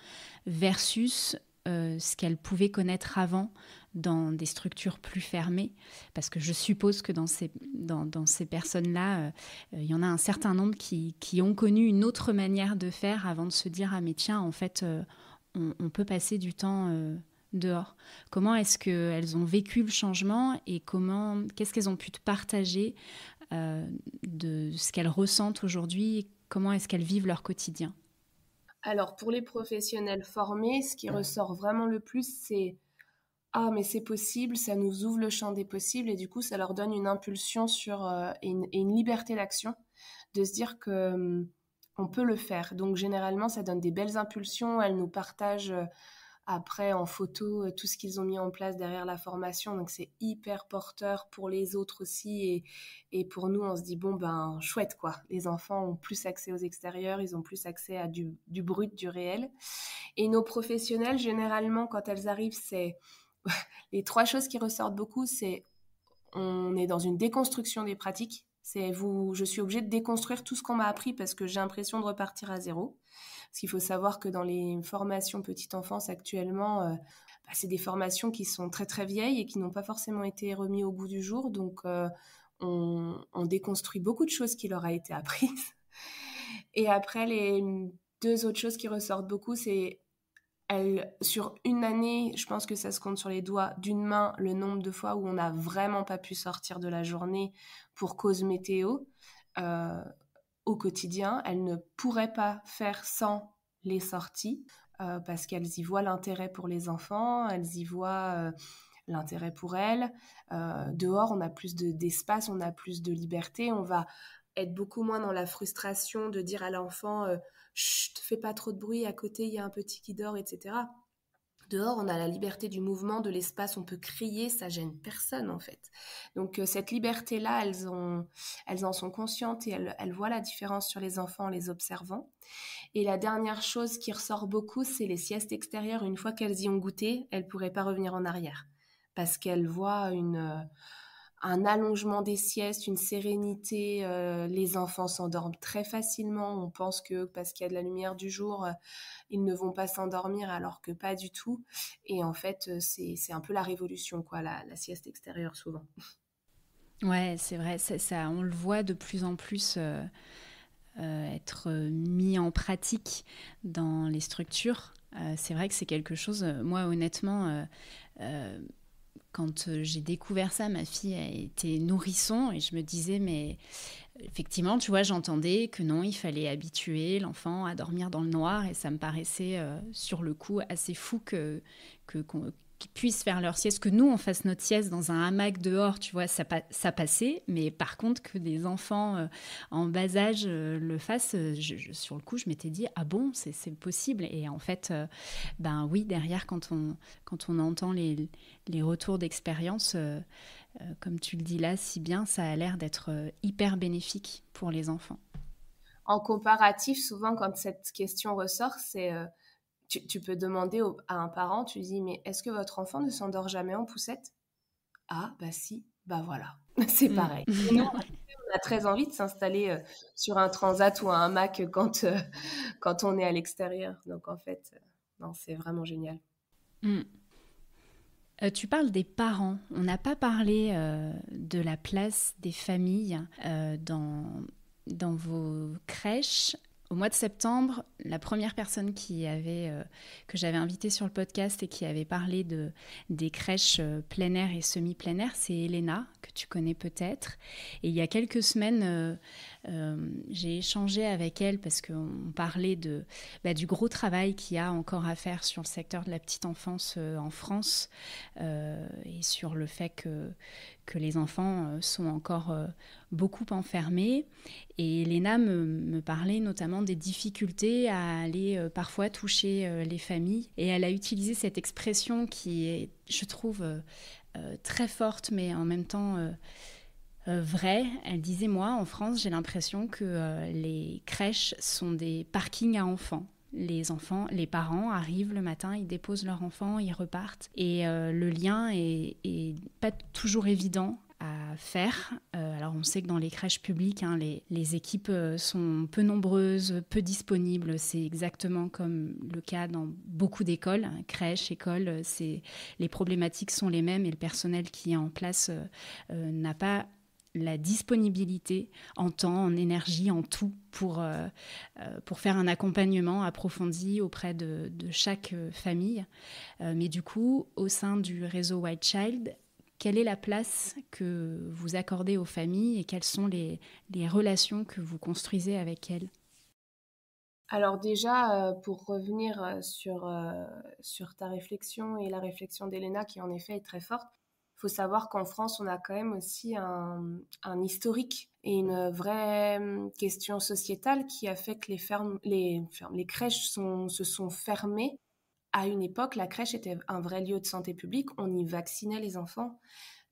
versus ce qu'elles pouvaient connaître avant dans des structures plus fermées, parce que je suppose que dans ces personnes-là, il y en a un certain nombre qui ont connu une autre manière de faire avant de se dire « Ah mais tiens, en fait, on peut passer du temps dehors ». Comment est-ce qu'elles ont vécu le changement et qu'est-ce qu'elles ont pu te partager de ce qu'elles ressentent aujourd'hui, comment est-ce qu'elles vivent leur quotidien? Alors pour les professionnels formés, ce qui ressort vraiment le plus, c'est ah mais c'est possible, ça nous ouvre le champ des possibles et du coup ça leur donne une impulsion et une liberté d'action, de se dire que on peut le faire. Donc généralement ça donne des belles impulsions, elles nous partagent après en photo tout ce qu'ils ont mis en place derrière la formation, donc c'est hyper porteur pour les autres aussi et pour nous on se dit bon ben chouette quoi, les enfants ont plus accès aux extérieurs, ils ont plus accès à du brut, du réel. Et nos professionnels généralement quand elles arrivent c'est les trois choses qui ressortent beaucoup, c'est on est dans une déconstruction des pratiques. Je suis obligée de déconstruire tout ce qu'on m'a appris parce que j'ai l'impression de repartir à zéro. Parce qu'il faut savoir que dans les formations petite enfance actuellement, c'est des formations qui sont très très vieilles et qui n'ont pas forcément été remises au goût du jour. Donc on déconstruit beaucoup de choses qui leur a été apprises. Et après, les deux autres choses qui ressortent beaucoup, c'est sur une année, je pense que ça se compte sur les doigts d'une main le nombre de fois où on n'a vraiment pas pu sortir de la journée pour cause météo. Au quotidien, elles ne pourraient pas faire sans les sorties parce qu'elles y voient l'intérêt pour les enfants, elles y voient l'intérêt pour elles. Dehors, on a plus d'espace, on a plus de liberté, on va être beaucoup moins dans la frustration de dire à l'enfant chut, fais pas trop de bruit, à côté il y a un petit qui dort, etc. Dehors, on a la liberté du mouvement, de l'espace, on peut crier, ça gêne personne en fait. Donc cette liberté-là, elles en sont conscientes et elles voient la différence sur les enfants en les observant. Et la dernière chose qui ressort beaucoup, c'est les siestes extérieures. Une fois qu'elles y ont goûté, elles ne pourraient pas revenir en arrière parce qu'elles voient un allongement des siestes, une sérénité. Les enfants s'endorment très facilement. On pense que parce qu'il y a de la lumière du jour, ils ne vont pas s'endormir alors que pas du tout. Et en fait, c'est un peu la révolution, quoi, la sieste extérieure souvent. Ouais, c'est vrai, ça, on le voit de plus en plus être mis en pratique dans les structures. C'est vrai que c'est quelque chose, moi honnêtement, quand j'ai découvert ça, ma fille a été nourrisson et je me disais, mais effectivement, tu vois, j'entendais que non, il fallait habituer l'enfant à dormir dans le noir et ça me paraissait sur le coup assez fou qu'ils puissent faire leur sieste, que nous, on fasse notre sieste dans un hamac dehors, tu vois, ça passait. Mais par contre, que des enfants en bas âge le fassent, sur le coup, je m'étais dit, ah bon, c'est possible. Et en fait, ben oui, derrière, quand on entend les retours d'expérience, comme tu le dis là si bien, ça a l'air d'être hyper bénéfique pour les enfants. En comparatif, souvent, quand cette question ressort, c'est tu peux demander à un parent, tu dis, mais est-ce que votre enfant ne s'endort jamais en poussette? Ah, bah si, bah voilà, c'est Mm. pareil. Et nous, on a très envie de s'installer sur un transat ou un hamac quand on est à l'extérieur. Donc en fait, non, c'est vraiment génial. Mm. Tu parles des parents. On n'a pas parlé de la place des familles dans vos crèches. Au mois de septembre, la première personne que j'avais invitée sur le podcast et qui avait parlé des crèches plein air et semi-plein air, c'est Elena, que tu connais peut-être. Et il y a quelques semaines, j'ai échangé avec elle parce qu'on parlait du gros travail qu'il y a encore à faire sur le secteur de la petite enfance en France et sur le fait que les enfants sont encore beaucoup enfermés. Et Elena me parlait notamment des difficultés à aller parfois toucher les familles. Et elle a utilisé cette expression qui est, je trouve, très forte, mais en même temps vraie. Elle disait, moi, en France, j'ai l'impression que les crèches sont des parkings à enfants. Les parents arrivent le matin, ils déposent leur enfant, ils repartent. Et le lien est pas toujours évident à faire. Alors on sait que dans les crèches publiques, les équipes sont peu nombreuses, peu disponibles. C'est exactement comme le cas dans beaucoup d'écoles. Crèches, écoles, les problématiques sont les mêmes et le personnel qui est en place n'a pas la disponibilité en temps, en énergie, en tout pour faire un accompagnement approfondi auprès de chaque famille. Mais du coup, au sein du réseau White Child, quelle est la place que vous accordez aux familles et quelles sont les relations que vous construisez avec elles? Alors déjà, pour revenir sur ta réflexion et la réflexion d'Elena, qui en effet est très forte, il faut savoir qu'en France, on a quand même aussi un historique et une vraie question sociétale qui a fait que les crèches se sont fermées. À une époque, la crèche était un vrai lieu de santé publique, on y vaccinait les enfants.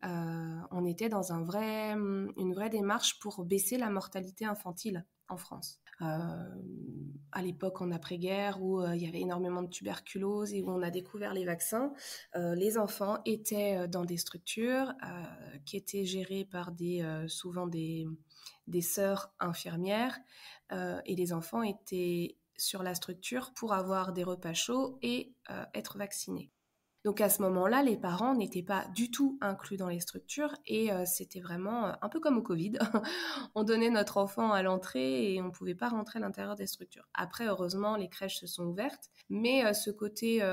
On était dans une vraie démarche pour baisser la mortalité infantile en France. À l'époque en après-guerre où il y avait énormément de tuberculose et où on a découvert les vaccins, les enfants étaient dans des structures qui étaient gérées par souvent des sœurs infirmières et les enfants étaient sur la structure pour avoir des repas chauds et être vaccinés. Donc à ce moment-là, les parents n'étaient pas du tout inclus dans les structures et c'était vraiment un peu comme au Covid. On donnait notre enfant à l'entrée et on ne pouvait pas rentrer à l'intérieur des structures. Après, heureusement, les crèches se sont ouvertes, mais ce côté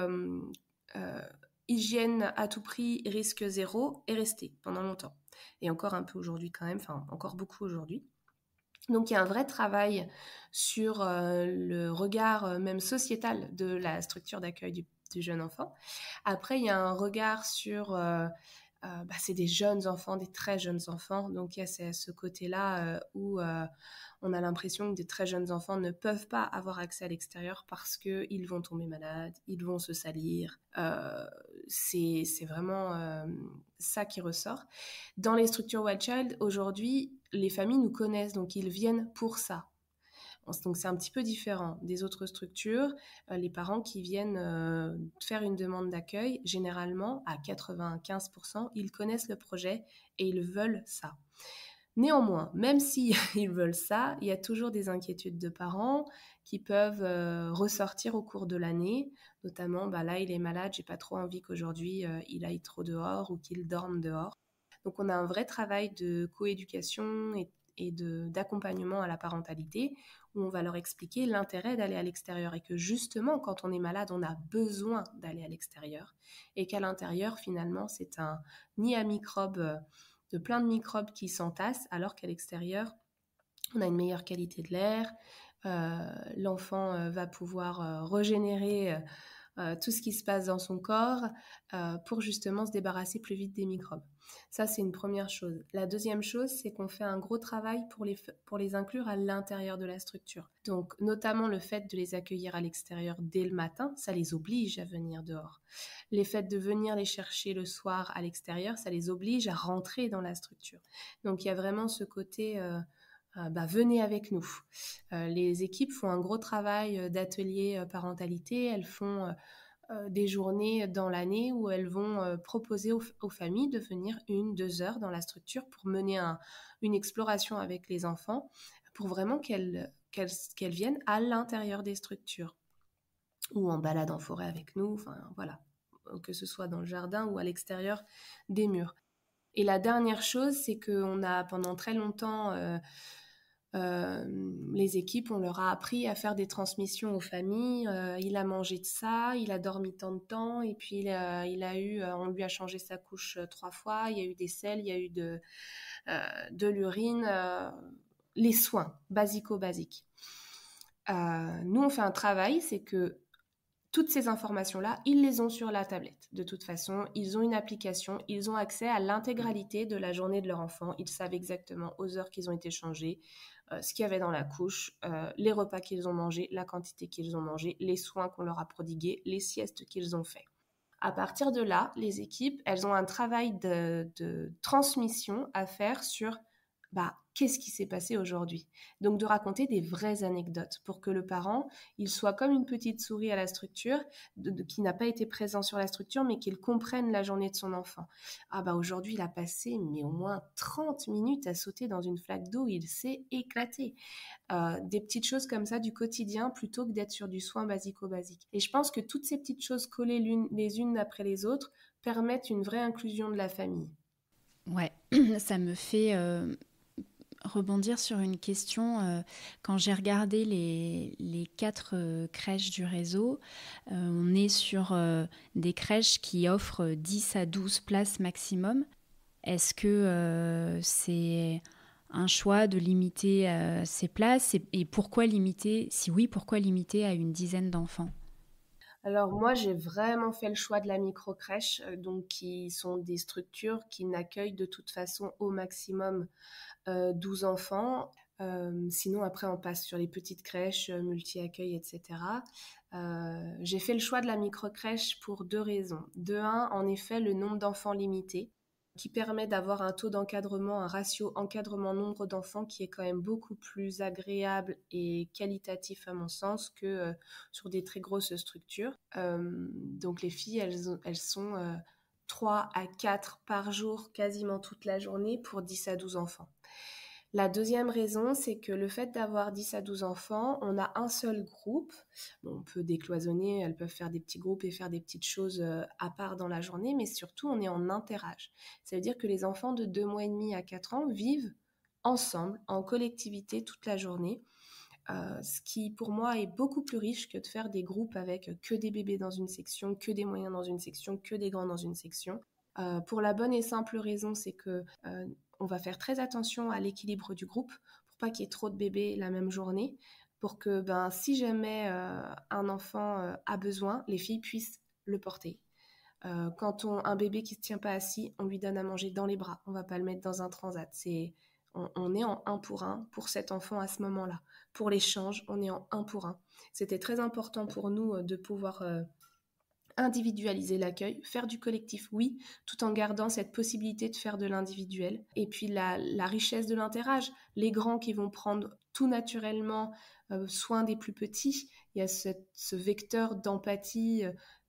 hygiène à tout prix, risque zéro est resté pendant longtemps. Et encore un peu aujourd'hui quand même, enfin encore beaucoup aujourd'hui. Donc il y a un vrai travail sur le regard même sociétal de la structure d'accueil du jeune enfant. Après, il y a un regard sur... c'est des jeunes enfants, des très jeunes enfants. Donc il y a ce côté-là où on a l'impression que des très jeunes enfants ne peuvent pas avoir accès à l'extérieur parce qu'ils vont tomber malades, ils vont se salir. C'est vraiment ça qui ressort. Dans les structures Wild Child, aujourd'hui, les familles nous connaissent, donc ils viennent pour ça. Donc c'est un petit peu différent des autres structures. Les parents qui viennent faire une demande d'accueil, généralement à 95%, ils connaissent le projet et ils veulent ça. Néanmoins, même si ils veulent ça, il y a toujours des inquiétudes de parents qui peuvent ressortir au cours de l'année. Notamment, là, il est malade, j'ai pas trop envie qu'aujourd'hui il aille trop dehors ou qu'il dorme dehors. Donc, on a un vrai travail de coéducation et d'accompagnement à la parentalité où on va leur expliquer l'intérêt d'aller à l'extérieur et que justement, quand on est malade, on a besoin d'aller à l'extérieur et qu'à l'intérieur, finalement, c'est un nid à microbes, de plein de microbes qui s'entassent, alors qu'à l'extérieur, on a une meilleure qualité de l'air, l'enfant va pouvoir régénérer tout ce qui se passe dans son corps pour justement se débarrasser plus vite des microbes. Ça, c'est une première chose. La deuxième chose, c'est qu'on fait un gros travail pour les inclure à l'intérieur de la structure. Donc, notamment le fait de les accueillir à l'extérieur dès le matin, ça les oblige à venir dehors. Les faits de venir les chercher le soir à l'extérieur, ça les oblige à rentrer dans la structure. Donc, il y a vraiment ce côté... venez avec nous. Les équipes font un gros travail d'atelier parentalité. Elles font des journées dans l'année où elles vont proposer aux familles de venir 1-2 heures dans la structure pour mener une exploration avec les enfants, pour vraiment qu'elles viennent à l'intérieur des structures ou en balade en forêt avec nous, enfin voilà, que ce soit dans le jardin ou à l'extérieur des murs. Et la dernière chose, c'est qu'on a pendant très longtemps... les équipes, on leur a appris à faire des transmissions aux familles. Il a mangé de ça, il a dormi tant de temps, et puis on lui a changé sa couche 3 fois. Il y a eu des selles, il y a eu de l'urine, les soins basico-basiques. Nous, on fait un travail, c'est que toutes ces informations-là, ils les ont sur la tablette. De toute façon, ils ont une application, ils ont accès à l'intégralité de la journée de leur enfant. Ils savent exactement aux heures qu'ils ont été changés, ce qu'il y avait dans la couche, les repas qu'ils ont mangés, la quantité qu'ils ont mangé, les soins qu'on leur a prodigués, les siestes qu'ils ont fait. À partir de là, les équipes, elles ont un travail de transmission à faire sur qu'est-ce qui s'est passé aujourd'hui. Donc de raconter des vraies anecdotes pour que le parent, il soit comme une petite souris à la structure, qui n'a pas été présent sur la structure, mais qu'il comprenne la journée de son enfant. Aujourd'hui, il a passé mais au moins 30 minutes à sauter dans une flaque d'eau, il s'est éclaté. Des petites choses comme ça du quotidien plutôt que d'être sur du soin basico-basique. Et je pense que toutes ces petites choses collées les unes après les autres permettent une vraie inclusion de la famille. Ouais, ça me fait rebondir sur une question. Quand j'ai regardé les 4 crèches du réseau, on est sur des crèches qui offrent 10 à 12 places maximum. Est-ce que c'est un choix de limiter ces places et pourquoi limiter, si oui, pourquoi limiter à une dizaine d'enfants ? Alors moi, j'ai vraiment fait le choix de la micro-crèche, donc qui sont des structures qui n'accueillent de toute façon au maximum 12 enfants. Sinon, après, on passe sur les petites crèches, multi-accueil, etc. J'ai fait le choix de la micro-crèche pour 2 raisons. De un, en effet, le nombre d'enfants limité, qui permet d'avoir un taux d'encadrement, un ratio encadrement-nombre d'enfants qui est quand même beaucoup plus agréable et qualitatif à mon sens que sur des très grosses structures. Donc les filles, elles sont 3 à 4 par jour, quasiment toute la journée, pour 10 à 12 enfants. La deuxième raison, c'est que le fait d'avoir 10 à 12 enfants, on a un seul groupe. Bon, on peut décloisonner, elles peuvent faire des petits groupes et faire des petites choses à part dans la journée, mais surtout, on est en interage. Ça veut dire que les enfants de 2 mois et demi à 4 ans vivent ensemble, en collectivité, toute la journée. Ce qui, pour moi, est beaucoup plus riche que de faire des groupes avec que des bébés dans une section, que des moyens dans une section, que des grands dans une section. Pour la bonne et simple raison, c'est que on va faire très attention à l'équilibre du groupe pour pas qu'il y ait trop de bébés la même journée, pour que si jamais un enfant a besoin, les filles puissent le porter. Quand un bébé qui ne se tient pas assis, on lui donne à manger dans les bras. On ne va pas le mettre dans un transat. On est en 1 pour 1 pour cet enfant à ce moment-là. Pour l'échange, on est en 1 pour 1. C'était très important pour nous de pouvoir individualiser l'accueil, faire du collectif, oui, tout en gardant cette possibilité de faire de l'individuel. Et puis la richesse de l'interage, les grands qui vont prendre tout naturellement soin des plus petits, il y a ce vecteur d'empathie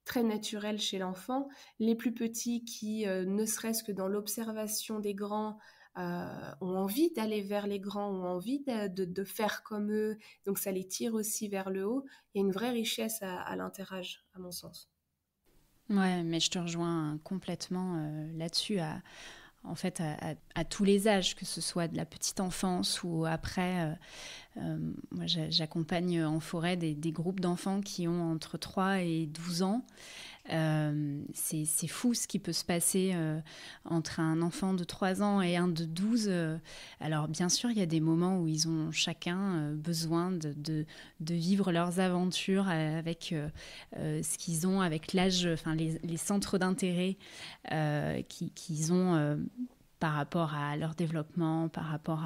très naturel chez l'enfant. Les plus petits qui, ne serait-ce que dans l'observation des grands, ont envie d'aller vers les grands, ont envie de faire comme eux, donc ça les tire aussi vers le haut. Il y a une vraie richesse à l'interage, à mon sens. Ouais, mais je te rejoins complètement là-dessus, en fait, à tous les âges, que ce soit de la petite enfance ou après. Moi, j'accompagne en forêt des groupes d'enfants qui ont entre 3 et 12 ans. C'est fou ce qui peut se passer entre un enfant de 3 ans et un de 12. Alors, bien sûr, il y a des moments où ils ont chacun besoin de vivre leurs aventures avec ce qu'ils ont, avec l'âge, enfin, les centres d'intérêt qu'ils ont. Par rapport à leur développement, par rapport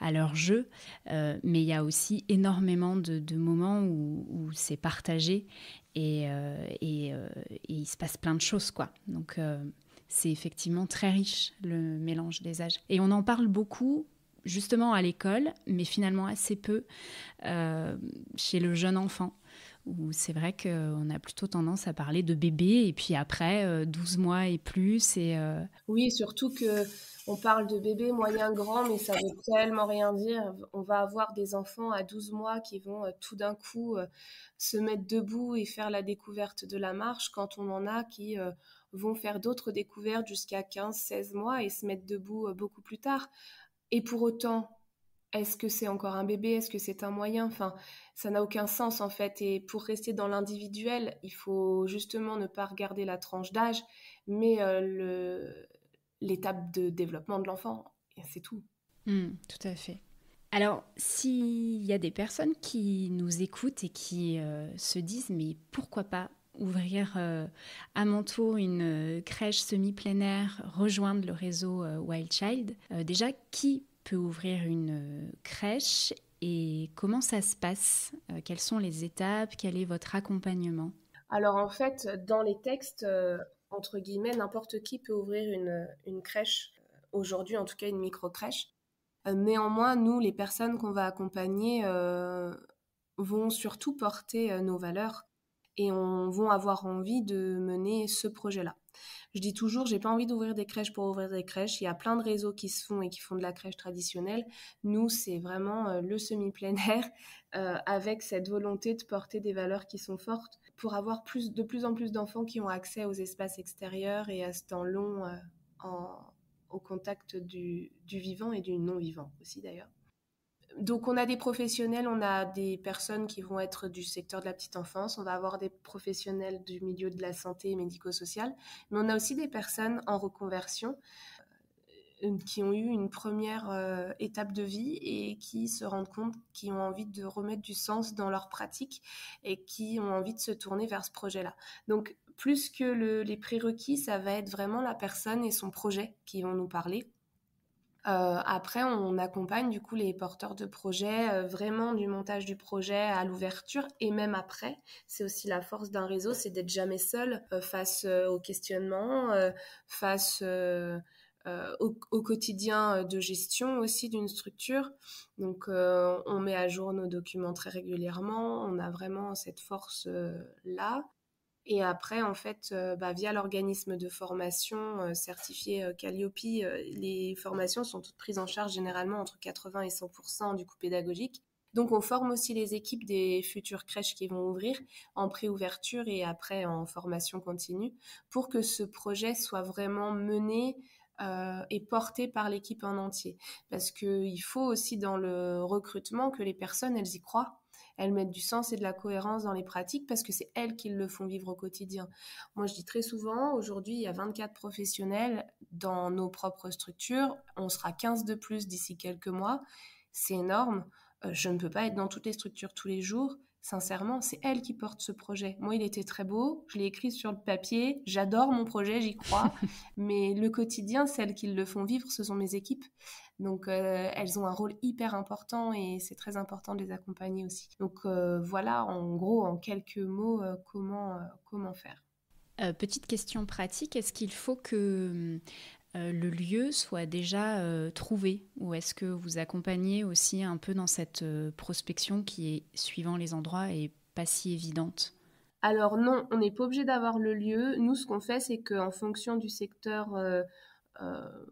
à leur jeu. Mais il y a aussi énormément de moments où c'est partagé et il se passe plein de choses, quoi. Donc, c'est effectivement très riche, le mélange des âges. Et on en parle beaucoup, justement, à l'école, mais finalement assez peu chez le jeune enfant, où c'est vrai qu'on a plutôt tendance à parler de bébé, et puis après, 12 mois et plus. Oui, surtout que on parle de bébé moyen grand, mais ça veut tellement rien dire. On va avoir des enfants à 12 mois qui vont tout d'un coup se mettre debout et faire la découverte de la marche, quand on en a qui vont faire d'autres découvertes jusqu'à 15-16 mois et se mettre debout beaucoup plus tard. Et pour autant, est-ce que c'est encore un bébé? Est-ce que c'est un moyen? Enfin, ça n'a aucun sens en fait. Et pour rester dans l'individuel, il faut justement ne pas regarder la tranche d'âge, mais l'étape de développement de l'enfant. Et c'est tout. Tout à fait. Alors, s'il y a des personnes qui nous écoutent et qui se disent, mais pourquoi pas ouvrir à mon tour une crèche semi-plein air, rejoindre le réseau Wild Child, déjà, qui peut ouvrir une crèche et comment ça se passe? Quelles sont les étapes? Quel est votre accompagnement? Alors en fait, dans les textes, entre guillemets, n'importe qui peut ouvrir une crèche. Aujourd'hui, en tout cas, une micro-crèche. Néanmoins, nous, les personnes qu'on va accompagner vont surtout porter nos valeurs et vont avoir envie de mener ce projet-là. Je dis toujours, j'ai pas envie d'ouvrir des crèches pour ouvrir des crèches. Il y a plein de réseaux qui se font et qui font de la crèche traditionnelle. Nous, c'est vraiment le semi-plein air avec cette volonté de porter des valeurs qui sont fortes pour avoir de plus en plus d'enfants qui ont accès aux espaces extérieurs et à ce temps long au contact du vivant et du non-vivant aussi d'ailleurs. Donc on a des professionnels, on a des personnes qui vont être du secteur de la petite enfance, on va avoir des professionnels du milieu de la santé médico-sociale, mais on a aussi des personnes en reconversion qui ont eu une première étape de vie et qui se rendent compte, qui ont envie de remettre du sens dans leur pratique et qui ont envie de se tourner vers ce projet-là. Donc plus que les prérequis, ça va être vraiment la personne et son projet qui vont nous parler. Après, on accompagne du coup les porteurs de projets vraiment du montage du projet à l'ouverture et même après. C'est aussi la force d'un réseau, c'est d'être jamais seul face au questionnement, face au quotidien de gestion aussi d'une structure. Donc, on met à jour nos documents très régulièrement. On a vraiment cette force là. Et après, en fait, via l'organisme de formation certifié Calliope, les formations sont toutes prises en charge généralement entre 80 et 100% du coût pédagogique. Donc, on forme aussi les équipes des futures crèches qui vont ouvrir en pré-ouverture et après en formation continue pour que ce projet soit vraiment mené et porté par l'équipe en entier. Parce qu'il faut aussi dans le recrutement que les personnes, elles y croient. Elles mettent du sens et de la cohérence dans les pratiques parce que c'est elles qui le font vivre au quotidien. Moi, je dis très souvent, aujourd'hui, il y a 24 professionnels dans nos propres structures. On sera 15 de plus d'ici quelques mois. C'est énorme. Je ne peux pas être dans toutes les structures tous les jours. Sincèrement, c'est elle qui porte ce projet. Moi, il était très beau, je l'ai écrit sur le papier, j'adore mon projet, j'y crois, mais le quotidien, celles qui le font vivre, ce sont mes équipes. Donc, elles ont un rôle hyper important et c'est très important de les accompagner aussi. Donc, voilà, en gros, en quelques mots, comment faire. Petite question pratique, est-ce qu'il faut que le lieu soit déjà trouvé ou est-ce que vous accompagnez aussi un peu dans cette prospection qui est, suivant les endroits, est pas si évidente? Alors non, on n'est pas obligé d'avoir le lieu. Nous, ce qu'on fait, c'est qu'en fonction du secteur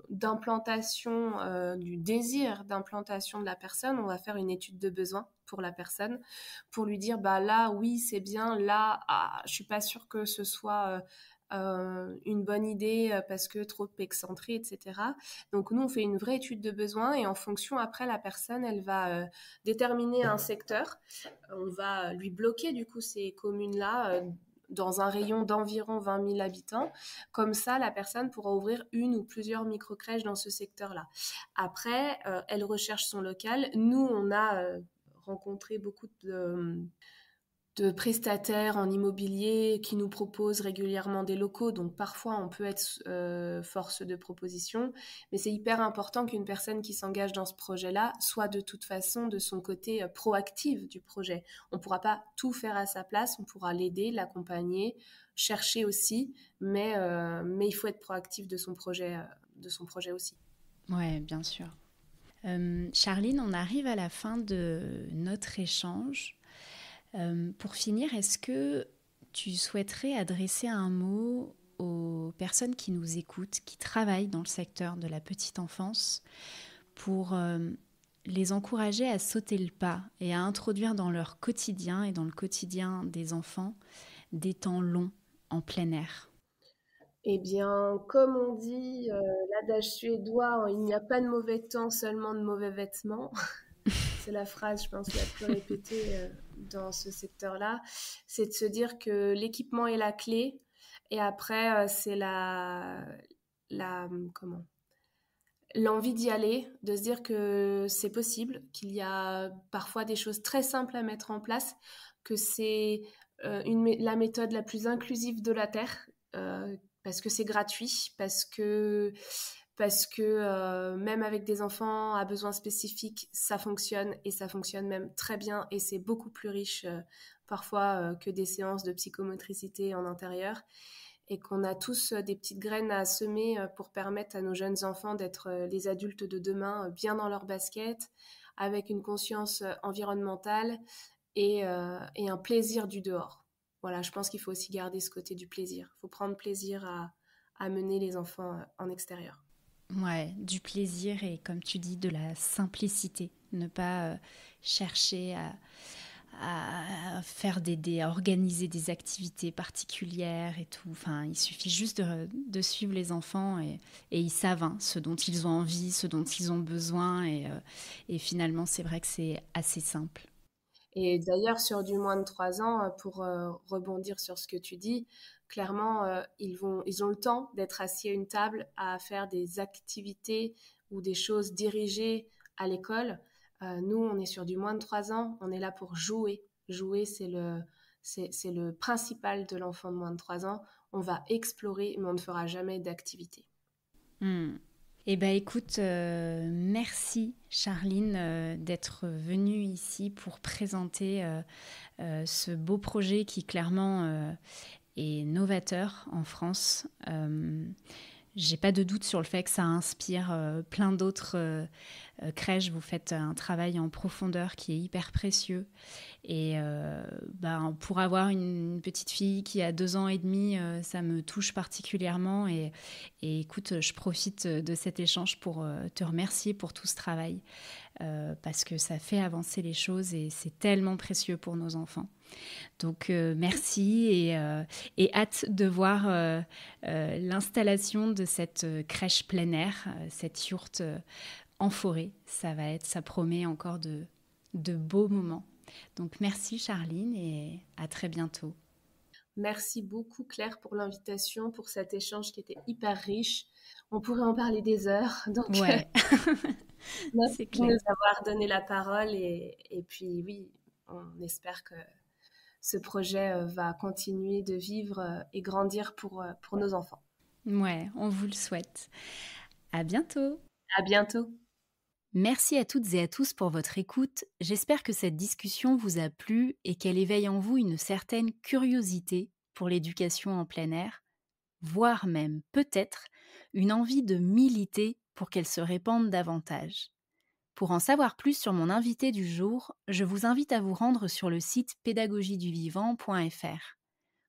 d'implantation, du désir d'implantation de la personne, on va faire une étude de besoin pour la personne, pour lui dire, bah là, oui, c'est bien, là, je suis pas sûre que ce soit une bonne idée parce que trop excentré, etc. Donc nous, on fait une vraie étude de besoin et en fonction, après, la personne, elle va déterminer un secteur. On va lui bloquer, du coup, ces communes-là dans un rayon d'environ 20 000 habitants. Comme ça, la personne pourra ouvrir une ou plusieurs micro-crèches dans ce secteur-là. Après, elle recherche son local. Nous, on a rencontré beaucoup de prestataires en immobilier qui nous proposent régulièrement des locaux. Donc parfois, on peut être force de proposition. Mais c'est hyper important qu'une personne qui s'engage dans ce projet-là soit de toute façon de son côté proactive du projet. On ne pourra pas tout faire à sa place. On pourra l'aider, l'accompagner, chercher aussi. Mais il faut être proactif de son projet aussi. Ouais, bien sûr. Charline, on arrive à la fin de notre échange. Pour finir, est-ce que tu souhaiterais adresser un mot aux personnes qui nous écoutent, qui travaillent dans le secteur de la petite enfance, pour les encourager à sauter le pas et à introduire dans leur quotidien et dans le quotidien des enfants des temps longs en plein air? Eh bien, comme on dit, l'adage suédois, il n'y a pas de mauvais temps, seulement de mauvais vêtements. C'est la phrase, je pense, la plus répétée dans ce secteur-là. C'est de se dire que l'équipement est la clé. Et après, c'est comment? L'envie d'y aller, de se dire que c'est possible, qu'il y a parfois des choses très simples à mettre en place, que c'est la méthode la plus inclusive de la Terre, parce que c'est gratuit, parce que même avec des enfants à besoins spécifiques, ça fonctionne et ça fonctionne même très bien et c'est beaucoup plus riche parfois que des séances de psychomotricité en intérieur et qu'on a tous des petites graines à semer pour permettre à nos jeunes enfants d'être les adultes de demain bien dans leur basket, avec une conscience environnementale et un plaisir du dehors. Voilà, je pense qu'il faut aussi garder ce côté du plaisir. Il faut prendre plaisir à mener les enfants en extérieur. Ouais, du plaisir et comme tu dis, de la simplicité. Ne pas chercher à faire à organiser des activités particulières et tout. Enfin, il suffit juste de suivre les enfants et ils savent hein, ce dont ils ont envie, ce dont ils ont besoin. Et finalement, c'est vrai que c'est assez simple. Et d'ailleurs, sur du moins de 3 ans, pour rebondir sur ce que tu dis, clairement, ils ont le temps d'être assis à une table, à faire des activités ou des choses dirigées à l'école. Nous, on est sur du moins de 3 ans, on est là pour jouer. Jouer, c'est le principal de l'enfant de moins de 3 ans. On va explorer, mais on ne fera jamais d'activité. Hmm. Eh bien, écoute, merci Charline d'être venue ici pour présenter ce beau projet qui clairement est novateur en France. J'ai pas de doute sur le fait que ça inspire plein d'autres crèches. Vous faites un travail en profondeur qui est hyper précieux. Et pour avoir une petite fille qui a 2 ans et demi, ça me touche particulièrement. Et écoute, je profite de cet échange pour te remercier pour tout ce travail, parce que ça fait avancer les choses et c'est tellement précieux pour nos enfants. Donc merci et hâte de voir l'installation de cette crèche plein air, cette yourte en forêt. Ça promet encore de beaux moments. Donc merci Charline et à très bientôt. Merci beaucoup Claire pour l'invitation, pour cet échange qui était hyper riche. On pourrait en parler des heures. Donc ouais, merci c'est de clair. nous avoir donné la parole et puis oui, on espère que ce projet va continuer de vivre et grandir pour nos enfants. Ouais, on vous le souhaite. À bientôt. À bientôt. Merci à toutes et à tous pour votre écoute. J'espère que cette discussion vous a plu et qu'elle éveille en vous une certaine curiosité pour l'éducation en plein air, voire même, peut-être, une envie de militer pour qu'elle se répande davantage. Pour en savoir plus sur mon invité du jour, je vous invite à vous rendre sur le site pédagogieduvivant.fr.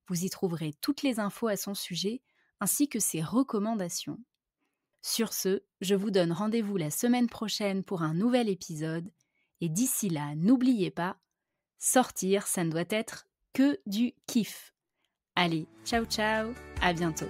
Vous y trouverez toutes les infos à son sujet, ainsi que ses recommandations. Sur ce, je vous donne rendez-vous la semaine prochaine pour un nouvel épisode, et d'ici là, n'oubliez pas, sortir, ça ne doit être que du kiff. Allez, ciao ciao, à bientôt.